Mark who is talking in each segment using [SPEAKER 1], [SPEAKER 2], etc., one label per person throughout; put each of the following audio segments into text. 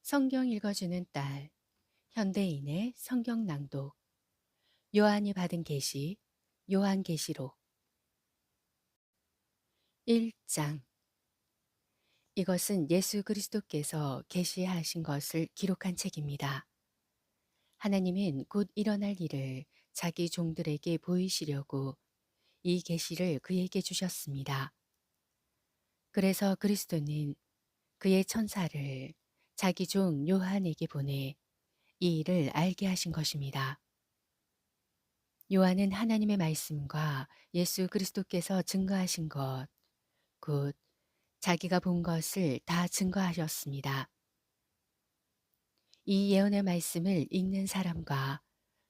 [SPEAKER 1] 성경 읽어주는 딸, 현대인의 성경 낭독, 요한이 받은 계시, 요한계시록 1장. 이것은 예수 그리스도께서 계시하신 것을 기록한 책입니다. 하나님은 곧 일어날 일을 자기 종들에게 보이시려고 이 계시를 그에게 주셨습니다. 그래서 그리스도는 그의 천사를 자기 종 요한에게 보내 이 일을 알게 하신 것입니다. 요한은 하나님의 말씀과 예수 그리스도께서 증거하신 것, 곧 자기가 본 것을 다 증거하셨습니다. 이 예언의 말씀을 읽는 사람과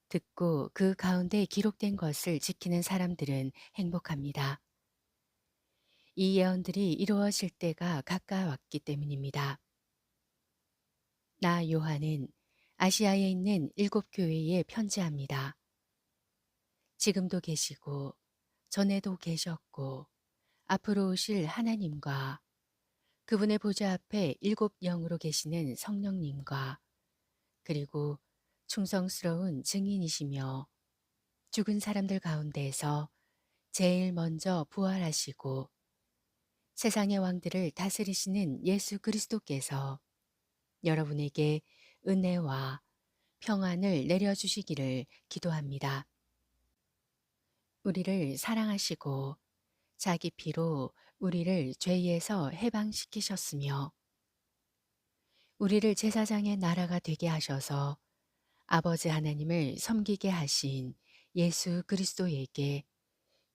[SPEAKER 1] 듣고 그 가운데 기록된 것을 지키는 사람들은 행복합니다. 이 예언들이 이루어질 때가 가까웠기 때문입니다. 나 요한은 아시아에 있는 7교회에 편지합니다. 지금도 계시고 전에도 계셨고 앞으로 오실 하나님과 그분의 보좌 앞에 7영으로 계시는 성령님과 그리고 충성스러운 증인이시며 죽은 사람들 가운데에서 제일 먼저 부활하시고 세상의 왕들을 다스리시는 예수 그리스도께서 여러분에게 은혜와 평안을 내려주시기를 기도합니다. 우리를 사랑하시고 자기 피로 우리를 죄에서 해방시키셨으며 우리를 제사장의 나라가 되게 하셔서 아버지 하나님을 섬기게 하신 예수 그리스도에게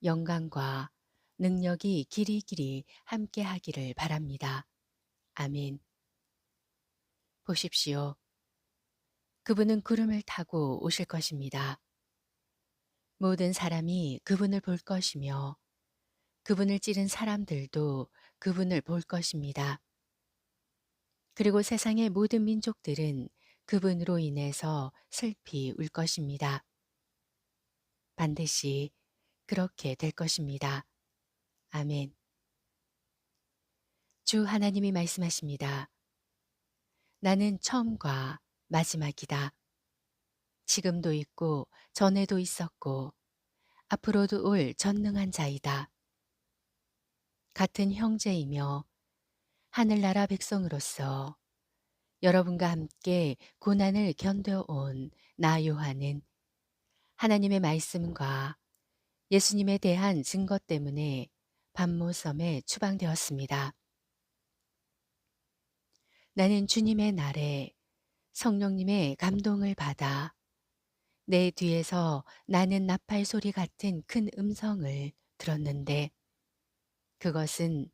[SPEAKER 1] 영광과 능력이 길이길이 함께 하기를 바랍니다. 아멘. 보십시오. 그분은 구름을 타고 오실 것입니다. 모든 사람이 그분을 볼 것이며 그분을 찌른 사람들도 그분을 볼 것입니다. 그리고 세상의 모든 민족들은 그분으로 인해서 슬피 울 것입니다. 반드시 그렇게 될 것입니다. 아멘. 주 하나님이 말씀하십니다. 나는 처음과 마지막이다. 지금도 있고 전에도 있었고 앞으로도 올 전능한 자이다. 같은 형제이며 하늘나라 백성으로서 여러분과 함께 고난을 견뎌온 나 요한은 하나님의 말씀과 예수님에 대한 증거 때문에 밤모섬에 추방되었습니다. 나는 주님의 날에 성령님의 감동을 받아 내 뒤에서 나는 나팔 소리 같은 큰 음성을 들었는데 그것은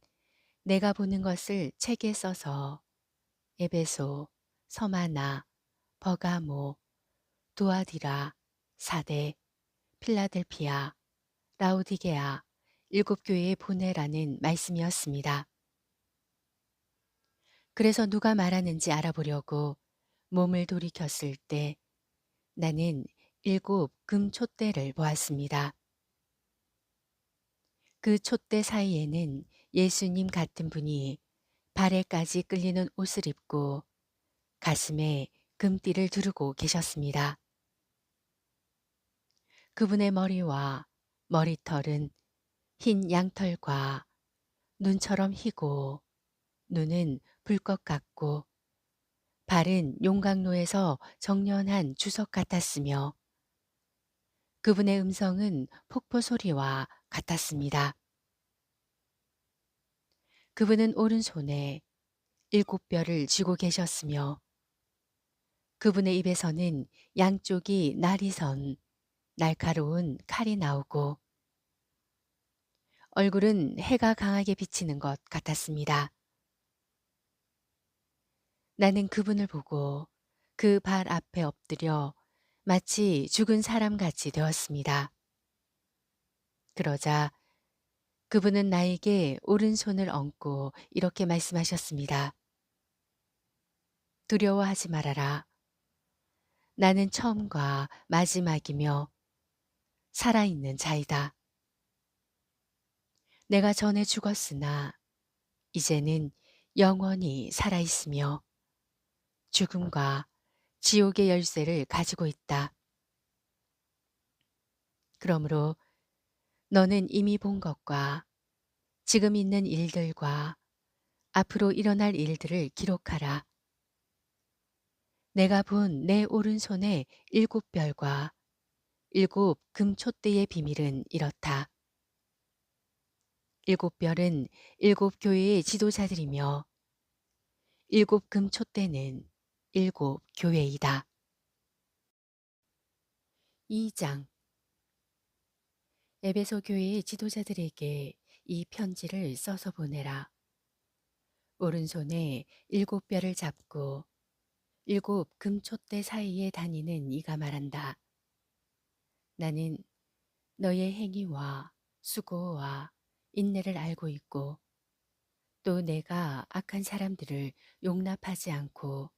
[SPEAKER 1] 내가 보는 것을 책에 써서 에베소, 서마나, 버가모, 두아디라, 사대, 필라델피아, 라우디게아 7교회에 보내라는 말씀이었습니다. 그래서 누가 말하는지 알아보려고 몸을 돌이켰을 때 나는 7 금촛대를 보았습니다. 그 촛대 사이에는 예수님 같은 분이 발에까지 끌리는 옷을 입고 가슴에 금띠를 두르고 계셨습니다. 그분의 머리와 머리털은 흰 양털과 눈처럼 희고 눈은 불꽃 같고 발은 용광로에서 정련한 주석 같았으며 그분의 음성은 폭포 소리와 같았습니다. 그분은 오른손에 7뼈를 쥐고 계셨으며 그분의 입에서는 양쪽이 날이 선 날카로운 칼이 나오고 얼굴은 해가 강하게 비치는 것 같았습니다. 나는 그분을 보고 그 발 앞에 엎드려 마치 죽은 사람 같이 되었습니다. 그러자 그분은 나에게 오른손을 얹고 이렇게 말씀하셨습니다. 두려워하지 말아라. 나는 처음과 마지막이며 살아있는 자이다. 내가 전에 죽었으나 이제는 영원히 살아있으며 죽음과 지옥의 열쇠를 가지고 있다. 그러므로 너는 이미 본 것과 지금 있는 일들과 앞으로 일어날 일들을 기록하라. 내가 본 내 오른손의 일곱 별과 일곱 금촛대의 비밀은 이렇다. 일곱 별은 일곱 교회의 지도자들이며 일곱 금촛대는 일곱 교회이다. 2장. 에베소 교회의 지도자들에게 이 편지를 써서 보내라. 오른손에 일곱 별을 잡고 일곱 금촛대 사이에 다니는 이가 말한다. 나는 너의 행위와 수고와 인내를 알고 있고 또 내가 악한 사람들을 용납하지 않고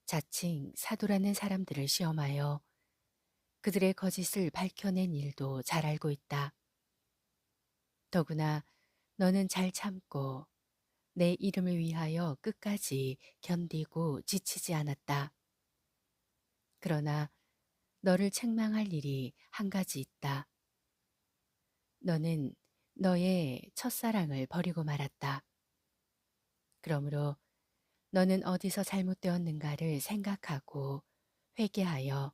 [SPEAKER 1] 자칭 사도라는 사람들을 시험하여 그들의 거짓을 밝혀낸 일도 잘 알고 있다. 더구나 너는 잘 참고 내 이름을 위하여 끝까지 견디고 지치지 않았다. 그러나 너를 책망할 일이 한 가지 있다. 너는 너의 첫사랑을 버리고 말았다. 그러므로 너는 어디서 잘못되었는가를 생각하고 회개하여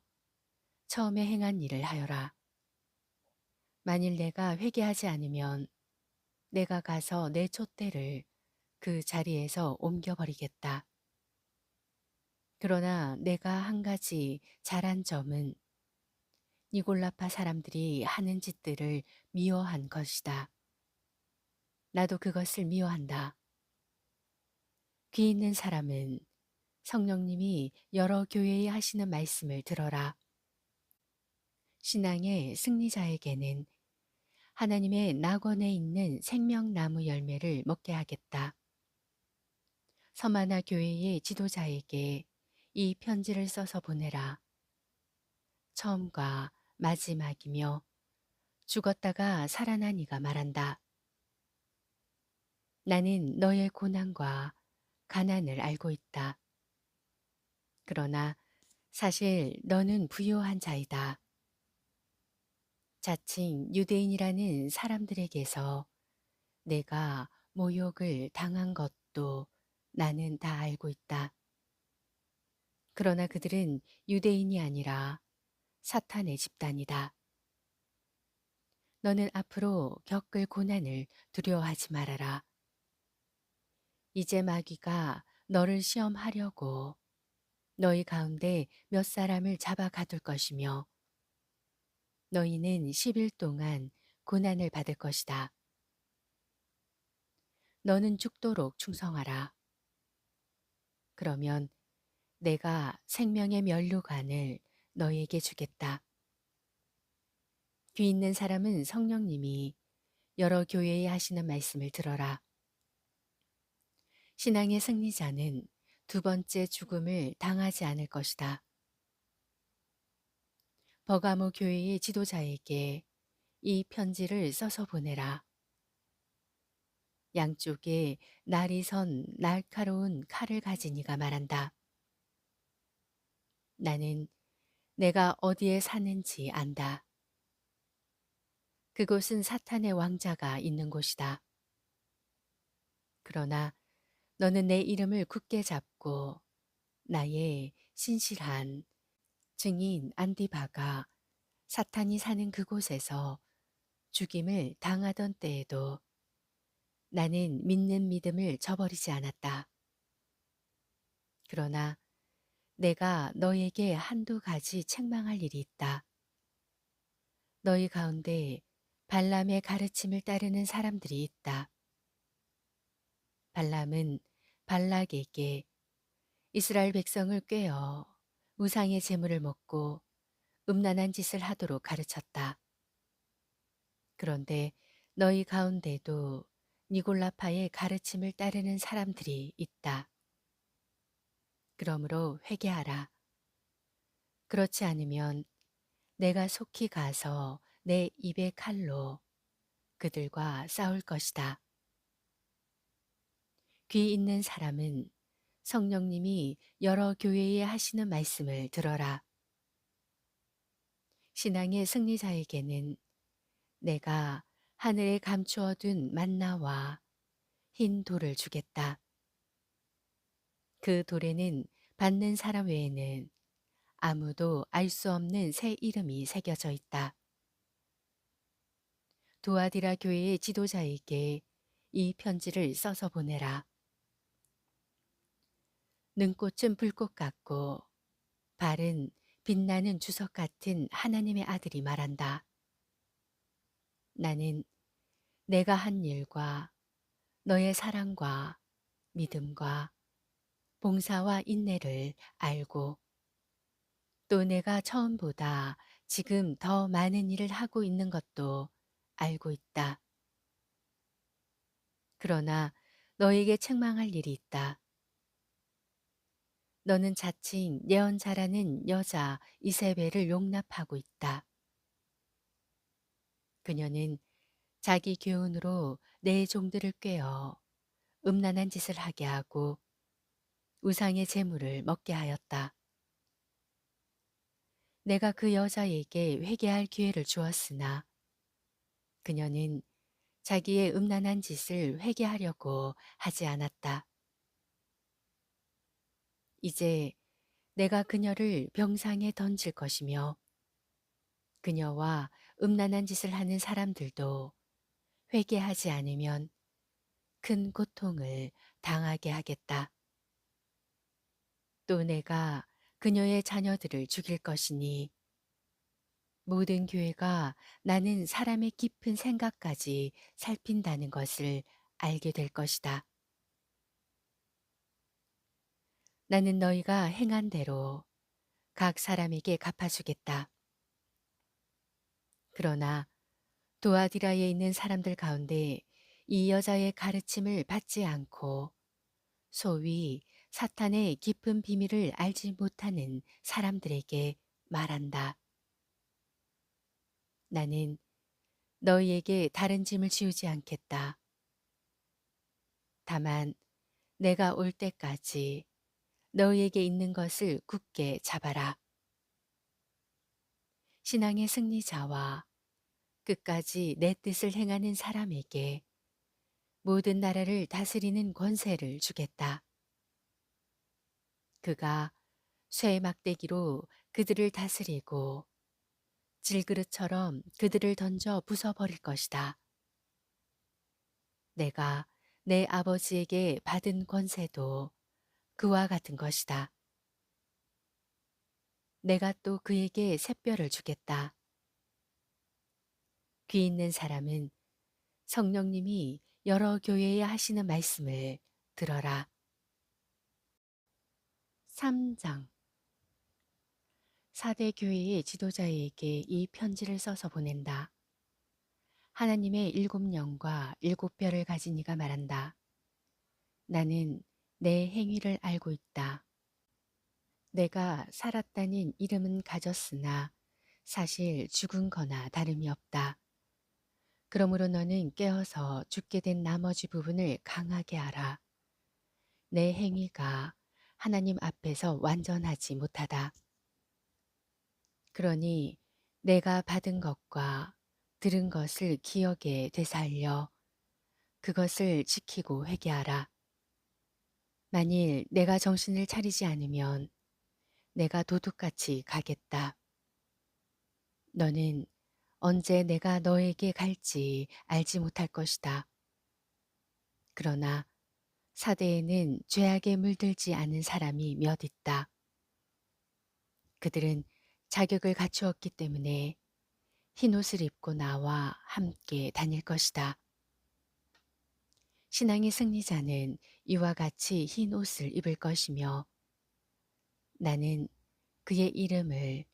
[SPEAKER 1] 처음에 행한 일을 하여라. 만일 내가 회개하지 않으면 내가 가서 내 촛대를 그 자리에서 옮겨버리겠다. 그러나 내가 한 가지 잘한 점은 니골라파 사람들이 하는 짓들을 미워한 것이다. 나도 그것을 미워한다. 귀 있는 사람은 성령님이 여러 교회에 하시는 말씀을 들어라. 신앙의 승리자에게는 하나님의 낙원에 있는 생명나무 열매를 먹게 하겠다. 서마나 교회의 지도자에게 이 편지를 써서 보내라. 처음과 마지막이며 죽었다가 살아난 이가 말한다. 나는 너의 고난과 가난을 알고 있다. 그러나 사실 너는 부유한 자이다. 자칭 유대인이라는 사람들에게서 내가 모욕을 당한 것도 나는 다 알고 있다. 그러나 그들은 유대인이 아니라 사탄의 집단이다. 너는 앞으로 겪을 고난을 두려워하지 말아라. 이제 마귀가 너를 시험하려고 너희 가운데 몇 사람을 잡아 가둘 것이며 너희는 10일 동안 고난을 받을 것이다. 너는 죽도록 충성하라. 그러면 내가 생명의 면류관을 너희에게 주겠다. 귀 있는 사람은 성령님이 여러 교회에 하시는 말씀을 들어라. 신앙의 승리자는 두 번째 죽음을 당하지 않을 것이다. 버가모 교회의 지도자에게 이 편지를 써서 보내라. 양쪽에 날이 선 날카로운 칼을 가진 이가 말한다. 나는 내가 어디에 사는지 안다. 그곳은 사탄의 왕자가 있는 곳이다. 그러나 너는 내 이름을 굳게 잡고 나의 신실한 증인 안디바가 사탄이 사는 그곳에서 죽임을 당하던 때에도 나는 믿는 믿음을 저버리지 않았다. 그러나 내가 너에게 한두 가지 책망할 일이 있다. 너희 가운데 발람의 가르침을 따르는 사람들이 있다. 발람은 발락에게 이스라엘 백성을 꾀어 우상의 제물을 먹고 음란한 짓을 하도록 가르쳤다. 그런데 너희 가운데도 니골라파의 가르침을 따르는 사람들이 있다. 그러므로 회개하라. 그렇지 않으면 내가 속히 가서 내 입의 칼로 그들과 싸울 것이다. 귀 있는 사람은 성령님이 여러 교회에 하시는 말씀을 들어라. 신앙의 승리자에게는 내가 하늘에 감추어 둔 만나와 흰 돌을 주겠다. 그 돌에는 받는 사람 외에는 아무도 알 수 없는 새 이름이 새겨져 있다. 두아디라 교회의 지도자에게 이 편지를 써서 보내라. 눈꽃은 불꽃 같고 발은 빛나는 주석 같은 하나님의 아들이 말한다. 나는 내가 한 일과 너의 사랑과 믿음과 봉사와 인내를 알고 또 내가 처음보다 지금 더 많은 일을 하고 있는 것도 알고 있다. 그러나 너에게 책망할 일이 있다. 너는 자칭 예언자라는 여자 이세벨을 용납하고 있다. 그녀는 자기 교훈으로 내 종들을 꾀어 음란한 짓을 하게 하고 우상의 재물을 먹게 하였다. 내가 그 여자에게 회개할 기회를 주었으나 그녀는 자기의 음란한 짓을 회개하려고 하지 않았다. 이제 내가 그녀를 병상에 던질 것이며 그녀와 음란한 짓을 하는 사람들도 회개하지 않으면 큰 고통을 당하게 하겠다. 또 내가 그녀의 자녀들을 죽일 것이니 모든 교회가 나는 사람의 깊은 생각까지 살핀다는 것을 알게 될 것이다. 나는 너희가 행한 대로 각 사람에게 갚아주겠다. 그러나 도아디라에 있는 사람들 가운데 이 여자의 가르침을 받지 않고 소위 사탄의 깊은 비밀을 알지 못하는 사람들에게 말한다. 나는 너희에게 다른 짐을 지우지 않겠다. 다만 내가 올 때까지 너희에게 있는 것을 굳게 잡아라. 신앙의 승리자와 끝까지 내 뜻을 행하는 사람에게 모든 나라를 다스리는 권세를 주겠다. 그가 쇠 막대기로 그들을 다스리고 질그릇처럼 그들을 던져 부숴버릴 것이다. 내가 내 아버지에게 받은 권세도 그와 같은 것이다. 내가 또 그에게 샛별을 주겠다. 귀 있는 사람은 성령님이 여러 교회에 하시는 말씀을 들어라. 3장 사대 교회의 지도자에게 이 편지를 써서 보낸다. 하나님의 일곱 영과 일곱 별을 가진 이가 말한다. 나는 내 행위를 알고 있다. 내가 살았다는 이름은 가졌으나 사실 죽은 거나 다름이 없다. 그러므로 너는 깨어서 죽게 된 나머지 부분을 강하게 알아. 내 행위가 하나님 앞에서 완전하지 못하다. 그러니 내가 받은 것과 들은 것을 기억에 되살려 그것을 지키고 회개하라. 만일 내가 정신을 차리지 않으면 내가 도둑같이 가겠다. 너는 언제 내가 너에게 갈지 알지 못할 것이다. 그러나 사대에는 죄악에 물들지 않은 사람이 몇 있다. 그들은 자격을 갖추었기 때문에 흰옷을 입고 나와 함께 다닐 것이다. 신앙의 승리자는 이와 같이 흰 옷을 입을 것이며 나는 그의 이름을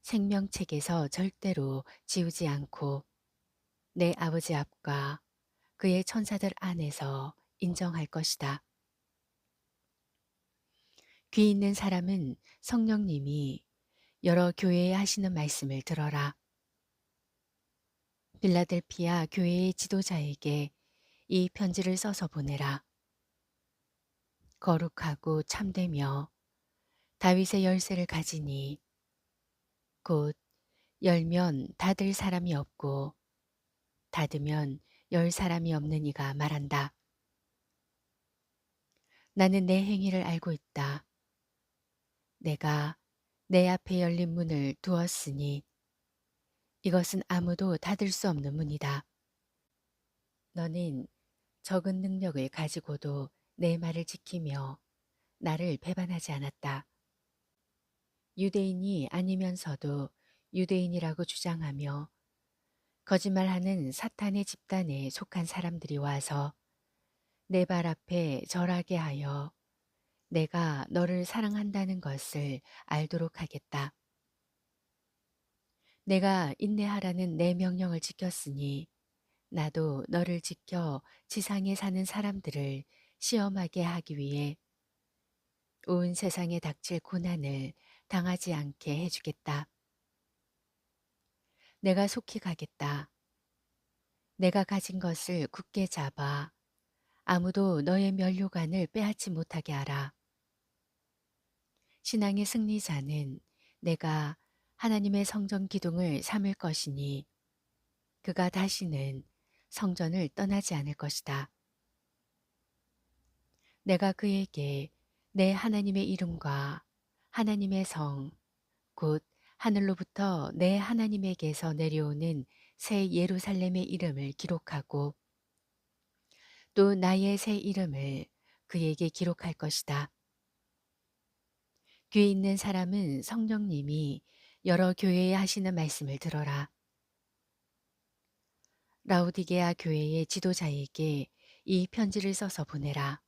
[SPEAKER 1] 생명책에서 절대로 지우지 않고 내 아버지 앞과 그의 천사들 안에서 인정할 것이다. 귀 있는 사람은 성령님이 여러 교회에 하시는 말씀을 들어라. 빌라델피아 교회의 지도자에게 이 편지를 써서 보내라. 거룩하고 참되며 다윗의 열쇠를 가지니 곧 열면 닫을 사람이 없고 닫으면 열 사람이 없는 이가 말한다. 나는 내 행위를 알고 있다. 내가 내 앞에 열린 문을 두었으니 이것은 아무도 닫을 수 없는 문이다. 너는 적은 능력을 가지고도 내 말을 지키며 나를 배반하지 않았다. 유대인이 아니면서도 유대인이라고 주장하며 거짓말하는 사탄의 집단에 속한 사람들이 와서 내 발 앞에 절하게 하여 내가 너를 사랑한다는 것을 알도록 하겠다. 내가 인내하라는 내 명령을 지켰으니 나도 너를 지켜 지상에 사는 사람들을 시험하게 하기 위해 온 세상에 닥칠 고난을 당하지 않게 해주겠다. 내가 속히 가겠다. 내가 가진 것을 굳게 잡아 아무도 너의 면류관을 빼앗지 못하게 하라. 신앙의 승리자는 내가 하나님의 성전 기둥을 삼을 것이니 그가 다시는 성전을 떠나지 않을 것이다. 내가 그에게 내 하나님의 이름과 하나님의 성, 곧 하늘로부터 내 하나님에게서 내려오는 새 예루살렘의 이름을 기록하고 또 나의 새 이름을 그에게 기록할 것이다. 귀 있는 사람은 성령님이 여러 교회에 하시는 말씀을 들어라. 라우디게아 교회의 지도자에게 이 편지를 써서 보내라.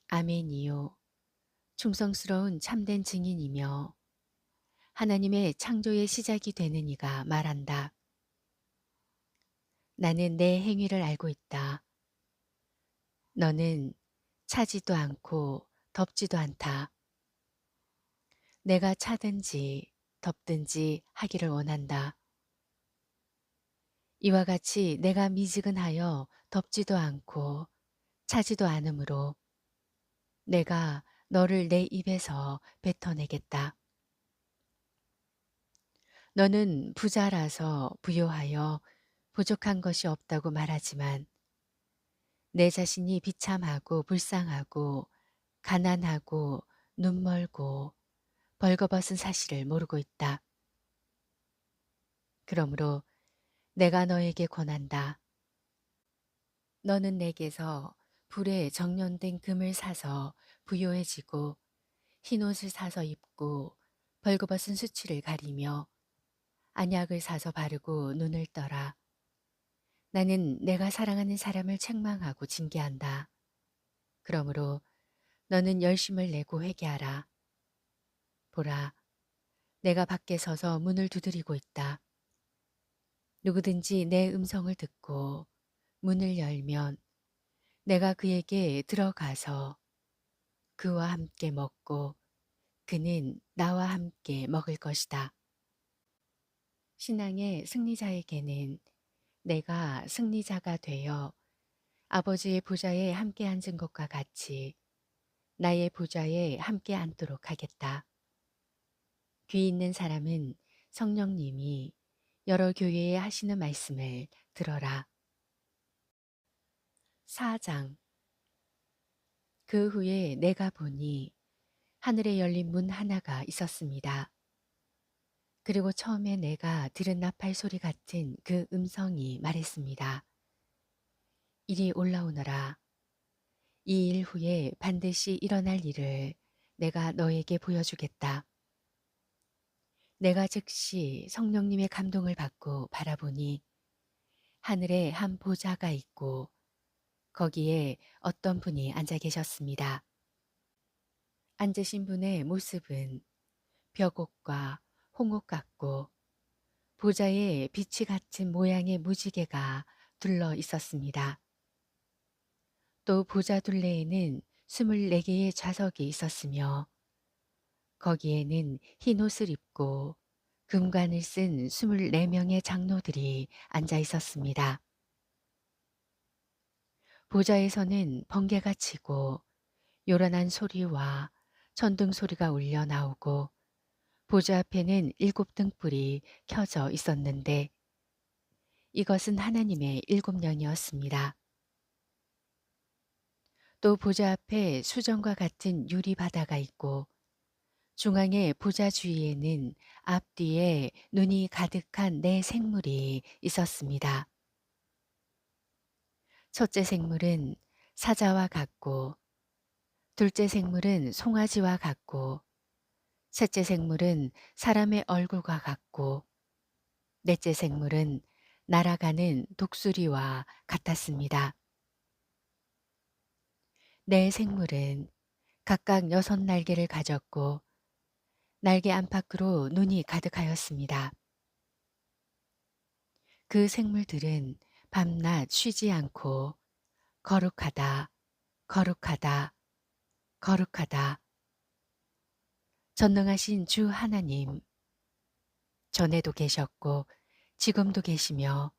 [SPEAKER 1] 아멘이요. 충성스러운 참된 증인이며 하나님의 창조의 시작이 되는 이가 말한다. 나는 내 행위를 알고 있다. 너는 차지도 않고 덥지도 않다. 내가 차든지 덥든지 하기를 원한다. 이와 같이 내가 미지근하여 덥지도 않고 차지도 않으므로 내가 너를 내 입에서 뱉어내겠다. 너는 부자라서 부요하여 부족한 것이 없다고 말하지만 내 자신이 비참하고 불쌍하고 가난하고 눈멀고 벌거벗은 사실을 모르고 있다. 그러므로 내가 너에게 권한다. 너는 내게서 불에 정련된 금을 사서 부요해지고 흰옷을 사서 입고 벌거벗은 수치를 가리며 안약을 사서 바르고 눈을 떠라. 나는 내가 사랑하는 사람을 책망하고 징계한다. 그러므로 너는 열심을 내고 회개하라. 보라, 내가 밖에 서서 문을 두드리고 있다. 누구든지 내 음성을 듣고 문을 열면 내가 그에게 들어가서 그와 함께 먹고 그는 나와 함께 먹을 것이다. 신앙의 승리자에게는 내가 승리자가 되어 아버지의 보좌에 함께 앉은 것과 같이 나의 보좌에 함께 앉도록 하겠다. 귀 있는 사람은 성령님이 여러 교회에 하시는 말씀을 들어라. 4장. 그 후에 내가 보니 하늘에 열린 문 하나가 있었습니다. 그리고 처음에 내가 들은 나팔 소리 같은 그 음성이 말했습니다. 이리 올라오너라. 이 일 후에 반드시 일어날 일을 내가 너에게 보여주겠다. 내가 즉시 성령님의 감동을 받고 바라보니 하늘에 한 보좌가 있고 거기에 어떤 분이 앉아 계셨습니다. 앉으신 분의 모습은 벽옥과 홍옥 같고 보좌에 빛이 같은 모양의 무지개가 둘러 있었습니다. 또 보좌 둘레에는 24개의 좌석이 있었으며 거기에는 흰 옷을 입고 금관을 쓴 24명의 장로들이 앉아 있었습니다. 보좌에서는 번개가 치고 요란한 소리와 천둥 소리가 울려 나오고 보좌 앞에는 7등불이 켜져 있었는데 이것은 하나님의 7년이었습니다. 또 보좌 앞에 수정과 같은 유리 바다가 있고 중앙의 보좌 주위에는 앞뒤에 눈이 가득한 네 생물이 있었습니다. 첫째 생물은 사자와 같고 둘째 생물은 송아지와 같고 셋째 생물은 사람의 얼굴과 같고 넷째 생물은 날아가는 독수리와 같았습니다. 네 생물은 각각 6날개를 가졌고 날개 안팎으로 눈이 가득하였습니다. 그 생물들은 밤낮 쉬지 않고 거룩하다, 거룩하다, 거룩하다. 전능하신 주 하나님, 전에도 계셨고 지금도 계시며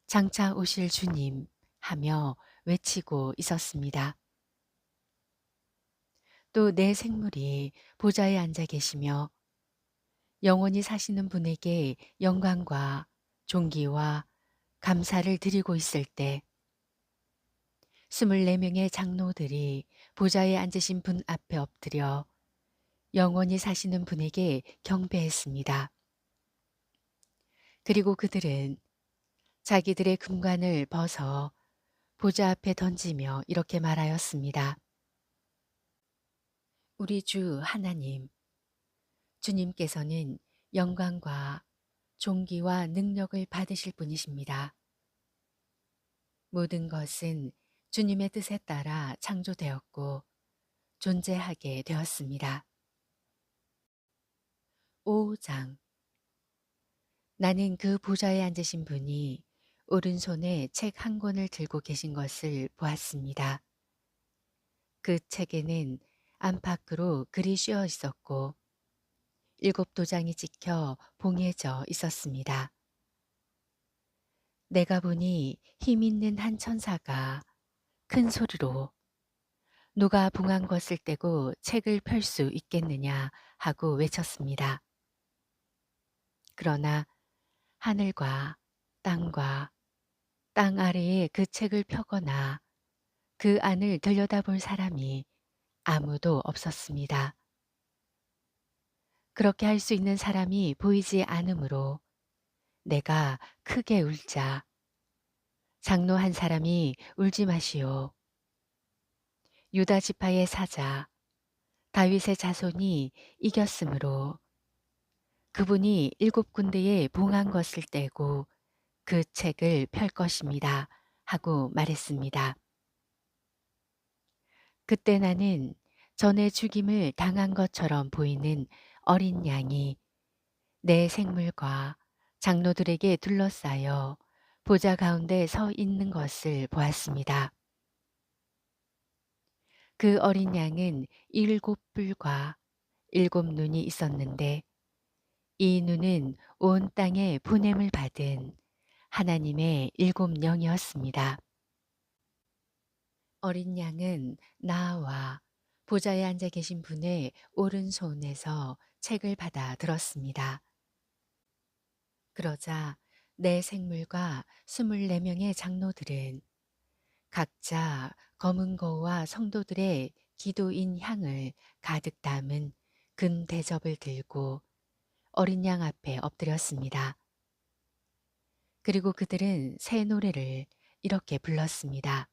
[SPEAKER 1] 장차 오실 주님 하며 외치고 있었습니다. 또 내 생물이 보좌에 앉아 계시며 영원히 사시는 분에게 영광과 존귀와 감사를 드리고 있을 때 24명의 장로들이 보좌에 앉으신 분 앞에 엎드려 영원히 사시는 분에게 경배했습니다. 그리고 그들은 자기들의 금관을 벗어 보좌 앞에 던지며 이렇게 말하였습니다. 우리 주 하나님, 주님께서는 영광과 존귀와 능력을 받으실 분이십니다. 모든 것은 주님의 뜻에 따라 창조되었고 존재하게 되었습니다. 5장. 나는 그 보좌에 앉으신 분이 오른손에 책 한 권을 들고 계신 것을 보았습니다. 그 책에는 안팎으로 글이 씌어 있었고 7도장이 찍혀 봉해져 있었습니다. 내가 보니 힘 있는 한 천사가 큰 소리로 누가 봉한 것을 떼고 책을 펼 수 있겠느냐 하고 외쳤습니다. 그러나 하늘과 땅과 땅 아래에 그 책을 펴거나 그 안을 들여다볼 사람이 아무도 없었습니다. 그렇게 할 수 있는 사람이 보이지 않으므로 내가 크게 울자 장로 한 사람이 울지 마시오. 유다 지파의 사자 다윗의 자손이 이겼으므로 그분이 7군데에 봉한 것을 떼고 그 책을 펼 것입니다. 하고 말했습니다. 그때 나는 전에 죽임을 당한 것처럼 보이는 어린 양이 내 생물과 장로들에게 둘러싸여 보좌 가운데 서 있는 것을 보았습니다. 그 어린 양은 7뿔과 7눈이 있었는데 이 눈은 온 땅에 보냄을 받은 하나님의 7영이었습니다. 어린 양은 나와 보좌에 앉아 계신 분의 오른손에서 책을 받아 들었습니다. 그러자 내 생물과 24명의 장로들은 각자 검은 거와 성도들의 기도인 향을 가득 담은 금 대접을 들고 어린 양 앞에 엎드렸습니다. 그리고 그들은 새 노래를 이렇게 불렀습니다.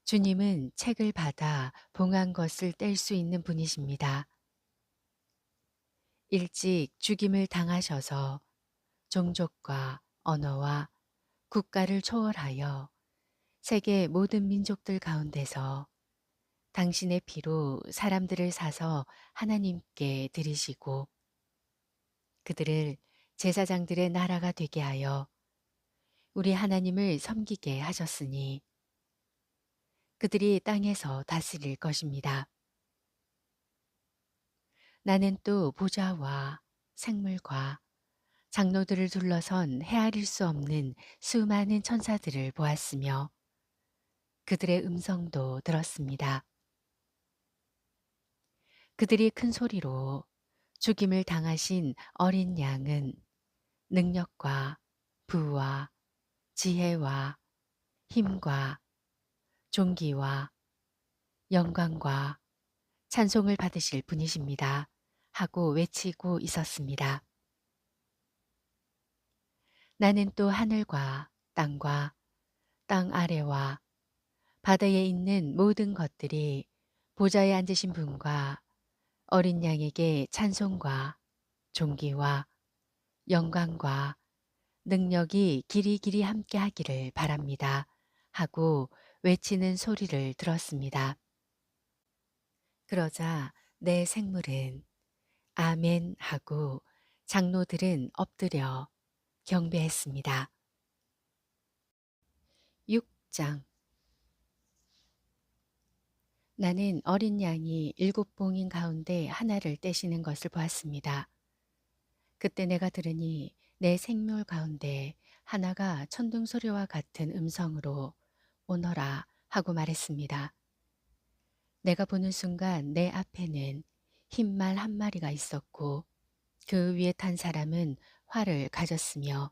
[SPEAKER 1] 주님은 책을 받아 봉한 것을 뗄 수 있는 분이십니다. 일찍 죽임을 당하셔서 종족과 언어와 국가를 초월하여 세계 모든 민족들 가운데서 당신의 피로 사람들을 사서 하나님께 드리시고 그들을 제사장들의 나라가 되게 하여 우리 하나님을 섬기게 하셨으니 그들이 땅에서 다스릴 것입니다. 나는 또 보좌와 생물과 장로들을 둘러선 헤아릴 수 없는 수많은 천사들을 보았으며 그들의 음성도 들었습니다. 그들이 큰 소리로 죽임을 당하신 어린 양은 능력과 부와 지혜와 힘과 존귀와 영광과 찬송을 받으실 분이십니다. 하고 외치고 있었습니다. 나는 또 하늘과 땅과 땅 아래와 바다에 있는 모든 것들이 보좌에 앉으신 분과 어린 양에게 찬송과 존귀와 영광과 능력이 길이길이 함께 하기를 바랍니다. 하고 외치는 소리를 들었습니다. 그러자 내 생물은 아멘 하고 장로들은 엎드려 경배했습니다. 6장. 나는 어린 양이 7봉인 가운데 하나를 떼시는 것을 보았습니다. 그때 내가 들으니 내 생물 가운데 하나가 천둥소리와 같은 음성으로 오너라 하고 말했습니다. 내가 보는 순간 내 앞에는 흰말 한 마리가 있었고 그 위에 탄 사람은 활을 가졌으며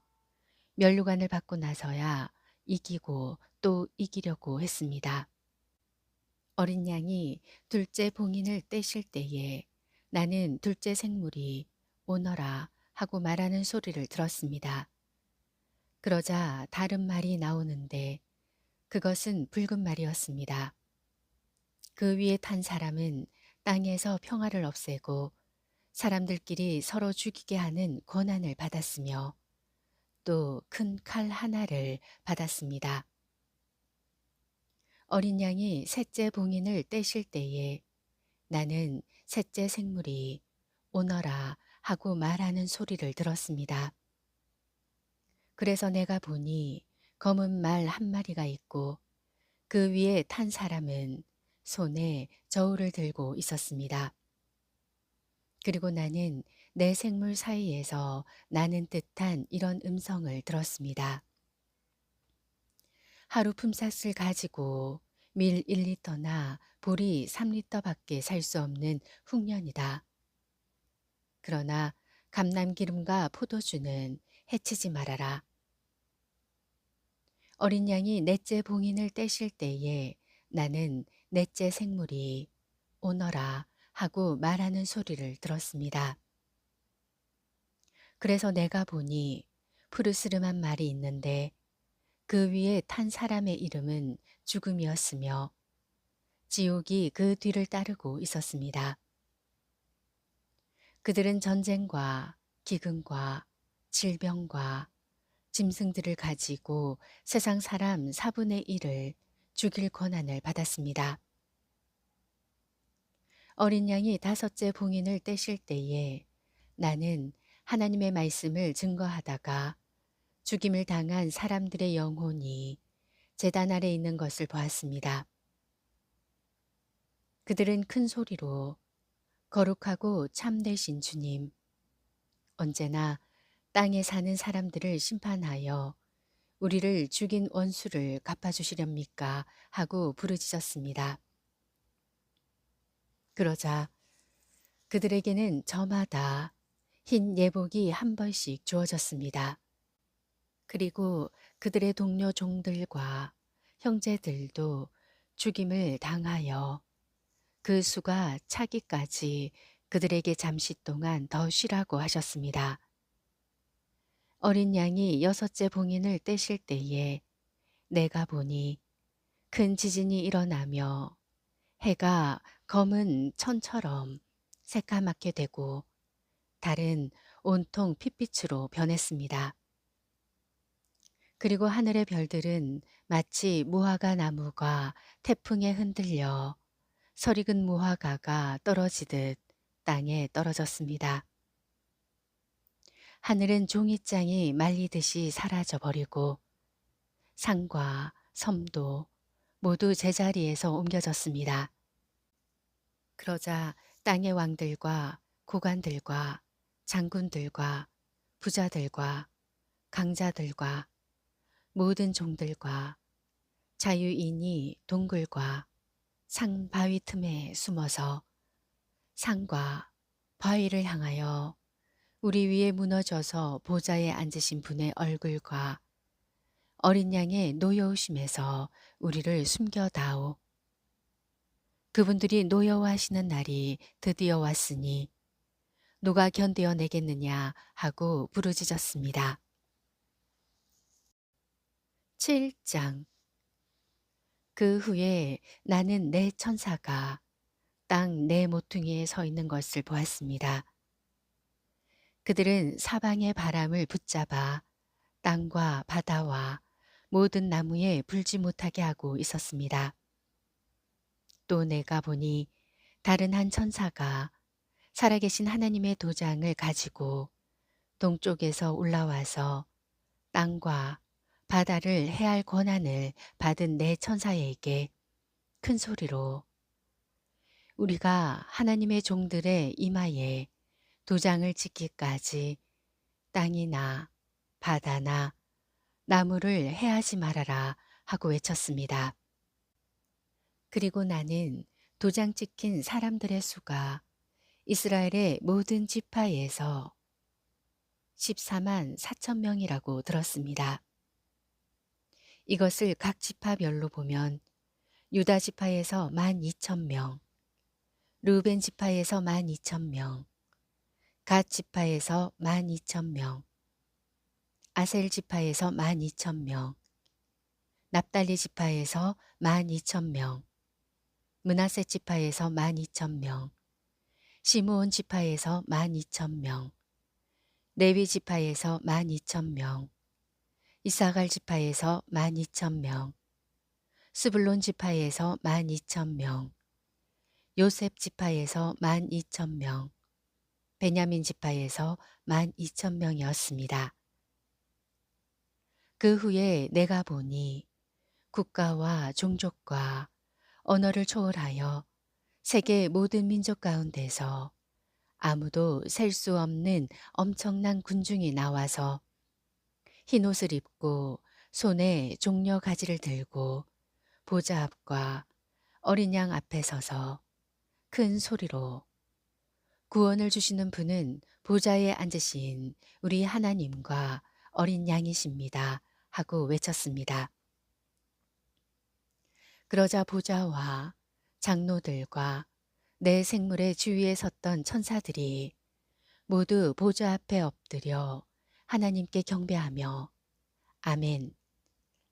[SPEAKER 1] 면류관을 받고 나서야 이기고 또 이기려고 했습니다. 어린 양이 둘째 봉인을 떼실 때에 나는 둘째 생물이 오너라 하고 말하는 소리를 들었습니다. 그러자 다른 말이 나오는데 그것은 붉은 말이었습니다. 그 위에 탄 사람은 땅에서 평화를 없애고 사람들끼리 서로 죽이게 하는 권한을 받았으며 또 큰 칼 하나를 받았습니다. 어린 양이 셋째 봉인을 떼실 때에 나는 셋째 생물이 오너라 하고 말하는 소리를 들었습니다. 그래서 내가 보니 검은 말 한 마리가 있고 그 위에 탄 사람은 손에 저울을 들고 있었습니다. 그리고 나는 내 생물 사이에서 나는 듯한 이런 음성을 들었습니다. 하루 품삯을 가지고 밀 1리터나 보리 3리터밖에 살 수 없는 흉년이다. 그러나 감람기름과 포도주는 해치지 말아라. 어린 양이 넷째 봉인을 떼실 때에 나는 넷째 생물이 오너라 하고 말하는 소리를 들었습니다. 그래서 내가 보니 푸르스름한 말이 있는데 그 위에 탄 사람의 이름은 죽음이었으며 지옥이 그 뒤를 따르고 있었습니다. 그들은 전쟁과 기근과 질병과 짐승들을 가지고 세상 사람 4분의 1을 죽일 권한을 받았습니다. 어린 양이 다섯째 봉인을 떼실 때에 나는 하나님의 말씀을 증거하다가 죽임을 당한 사람들의 영혼이 제단 아래 있는 것을 보았습니다. 그들은 큰 소리로 거룩하고 참되신 주님, 언제나 땅에 사는 사람들을 심판하여 우리를 죽인 원수를 갚아주시렵니까? 하고 부르짖었습니다. 그러자 그들에게는 저마다 흰 예복이 한 벌씩 주어졌습니다. 그리고 그들의 동료 종들과 형제들도 죽임을 당하여 그 수가 차기까지 그들에게 잠시 동안 더 쉬라고 하셨습니다. 어린 양이 여섯째 봉인을 떼실 때에 내가 보니 큰 지진이 일어나며 해가 검은 천처럼 새까맣게 되고 달은 온통 핏빛으로 변했습니다. 그리고 하늘의 별들은 마치 무화과 나무가 태풍에 흔들려 설익은 무화과가 떨어지듯 땅에 떨어졌습니다. 하늘은 종잇장이 말리듯이 사라져 버리고 산과 섬도 모두 제자리에서 옮겨졌습니다. 그러자 땅의 왕들과 고관들과 장군들과 부자들과 강자들과 모든 종들과 자유인이 동굴과 상 바위 틈에 숨어서 상과 바위를 향하여 우리 위에 무너져서 보좌에 앉으신 분의 얼굴과 어린 양의 노여우심에서 우리를 숨겨다오. 그분들이 노여워하시는 날이 드디어 왔으니 누가 견디어 내겠느냐 하고 부르짖었습니다. 7장. 그 후에 나는 내 천사가 땅 내 모퉁이에 서 있는 것을 보았습니다. 그들은 사방의 바람을 붙잡아 땅과 바다와 모든 나무에 불지 못하게 하고 있었습니다. 또 내가 보니 다른 한 천사가 살아계신 하나님의 도장을 가지고 동쪽에서 올라와서 땅과 바다를 해할 권한을 받은 내 천사에게 큰 소리로 우리가 하나님의 종들의 이마에 도장을 찍기까지 땅이나 바다나 나무를 해하지 말아라 하고 외쳤습니다. 그리고 나는 도장 찍힌 사람들의 수가 이스라엘의 모든 지파에서 14만 4천 명이라고 들었습니다. 이것을 각 지파별로 보면 유다 지파에서 12,000명, 르벤 지파에서 12,000명, 갓 지파에서 12,000명, 아셀 지파에서 12,000명, 납달리 지파에서 12,000명, 므낫세 지파에서 12,000명, 시므온 지파에서 12,000명, 레위 지파에서 12,000명, 이사갈 지파에서 12,000명, 스불론 지파에서 12,000명, 요셉 지파에서 12,000명, 베냐민 지파에서 12,000명이었습니다. 그 후에 내가 보니 국가와 종족과 언어를 초월하여 세계 모든 민족 가운데서 아무도 셀 수 없는 엄청난 군중이 나와서 흰옷을 입고 손에 종려 가지를 들고 보좌 앞과 어린 양 앞에 서서 큰 소리로 구원을 주시는 분은 보좌에 앉으신 우리 하나님과 어린 양이십니다 하고 외쳤습니다. 그러자 보좌와 장로들과 내 생물의 주위에 섰던 천사들이 모두 보좌 앞에 엎드려 하나님께 경배하며 아멘,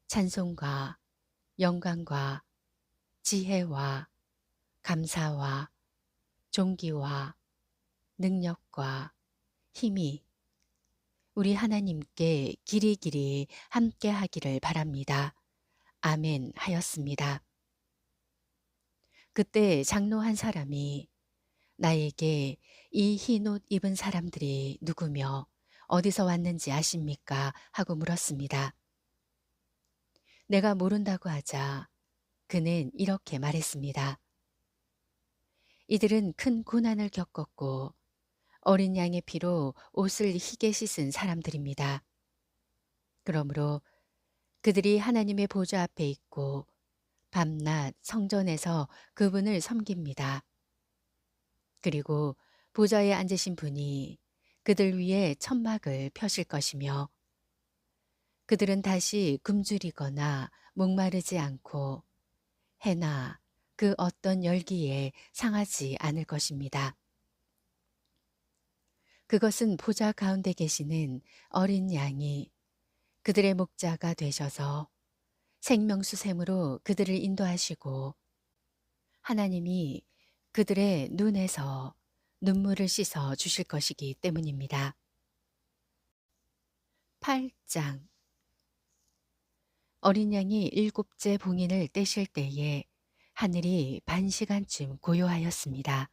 [SPEAKER 1] 찬송과 영광과 지혜와 감사와 존귀와 능력과 힘이 우리 하나님께 길이길이 함께 하기를 바랍니다. 아멘 하였습니다. 그때 장로 한 사람이 나에게 이 흰 옷 입은 사람들이 누구며 어디서 왔는지 아십니까? 하고 물었습니다. 내가 모른다고 하자 그는 이렇게 말했습니다. 이들은 큰 고난을 겪었고 어린 양의 피로 옷을 희게 씻은 사람들입니다. 그러므로 그들이 하나님의 보좌 앞에 있고 밤낮 성전에서 그분을 섬깁니다. 그리고 보좌에 앉으신 분이 그들 위에 천막을 펴실 것이며 그들은 다시 굶주리거나 목마르지 않고 해나 그 어떤 열기에 상하지 않을 것입니다. 그것은 보좌 가운데 계시는 어린 양이 그들의 목자가 되셔서 생명수샘으로 그들을 인도하시고 하나님이 그들의 눈에서 눈물을 씻어 주실 것이기 때문입니다. 8장. 어린 양이 7째 봉인을 떼실 때에 하늘이 반 시간쯤 고요하였습니다.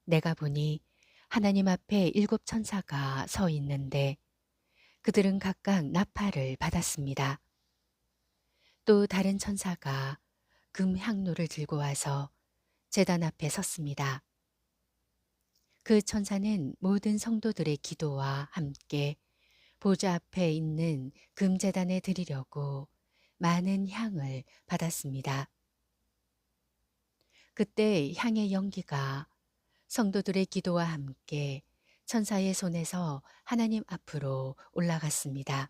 [SPEAKER 1] 내가 보니 하나님 앞에 7 천사가 서 있는데 그들은 각각 나팔을 받았습니다. 또 다른 천사가 금 향로를 들고 와서 제단 앞에 섰습니다. 그 천사는 모든 성도들의 기도와 함께 보좌 앞에 있는 금제단에 드리려고 많은 향을 받았습니다. 그때 향의 연기가 성도들의 기도와 함께 천사의 손에서 하나님 앞으로 올라갔습니다.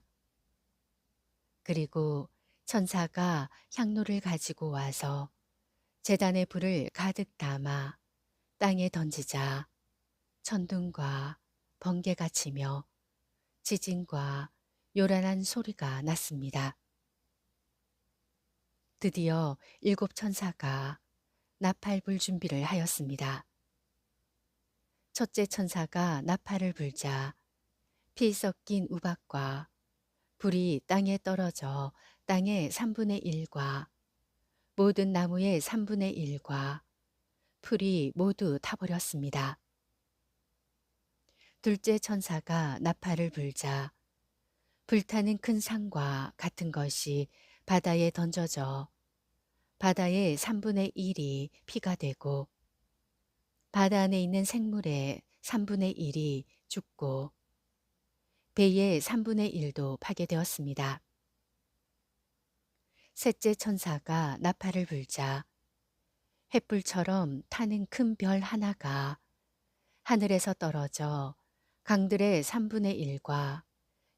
[SPEAKER 1] 그리고 천사가 향로를 가지고 와서 제단의 불을 가득 담아 땅에 던지자 천둥과 번개가 치며 지진과 요란한 소리가 났습니다. 드디어 7천사가 나팔 불 준비를 하였습니다. 첫째 천사가 나팔을 불자 피 섞인 우박과 불이 땅에 떨어져 땅의 3분의 1과 모든 나무의 3분의 1과 풀이 모두 타버렸습니다. 둘째 천사가 나팔을 불자 불타는 큰 산과 같은 것이 바다에 던져져 바다의 3분의 1이 피가 되고 바다 안에 있는 생물의 3분의 1이 죽고 배의 3분의 1도 파괴되었습니다. 셋째 천사가 나팔을 불자 횃불처럼 타는 큰 별 하나가 하늘에서 떨어져 강들의 3분의 1과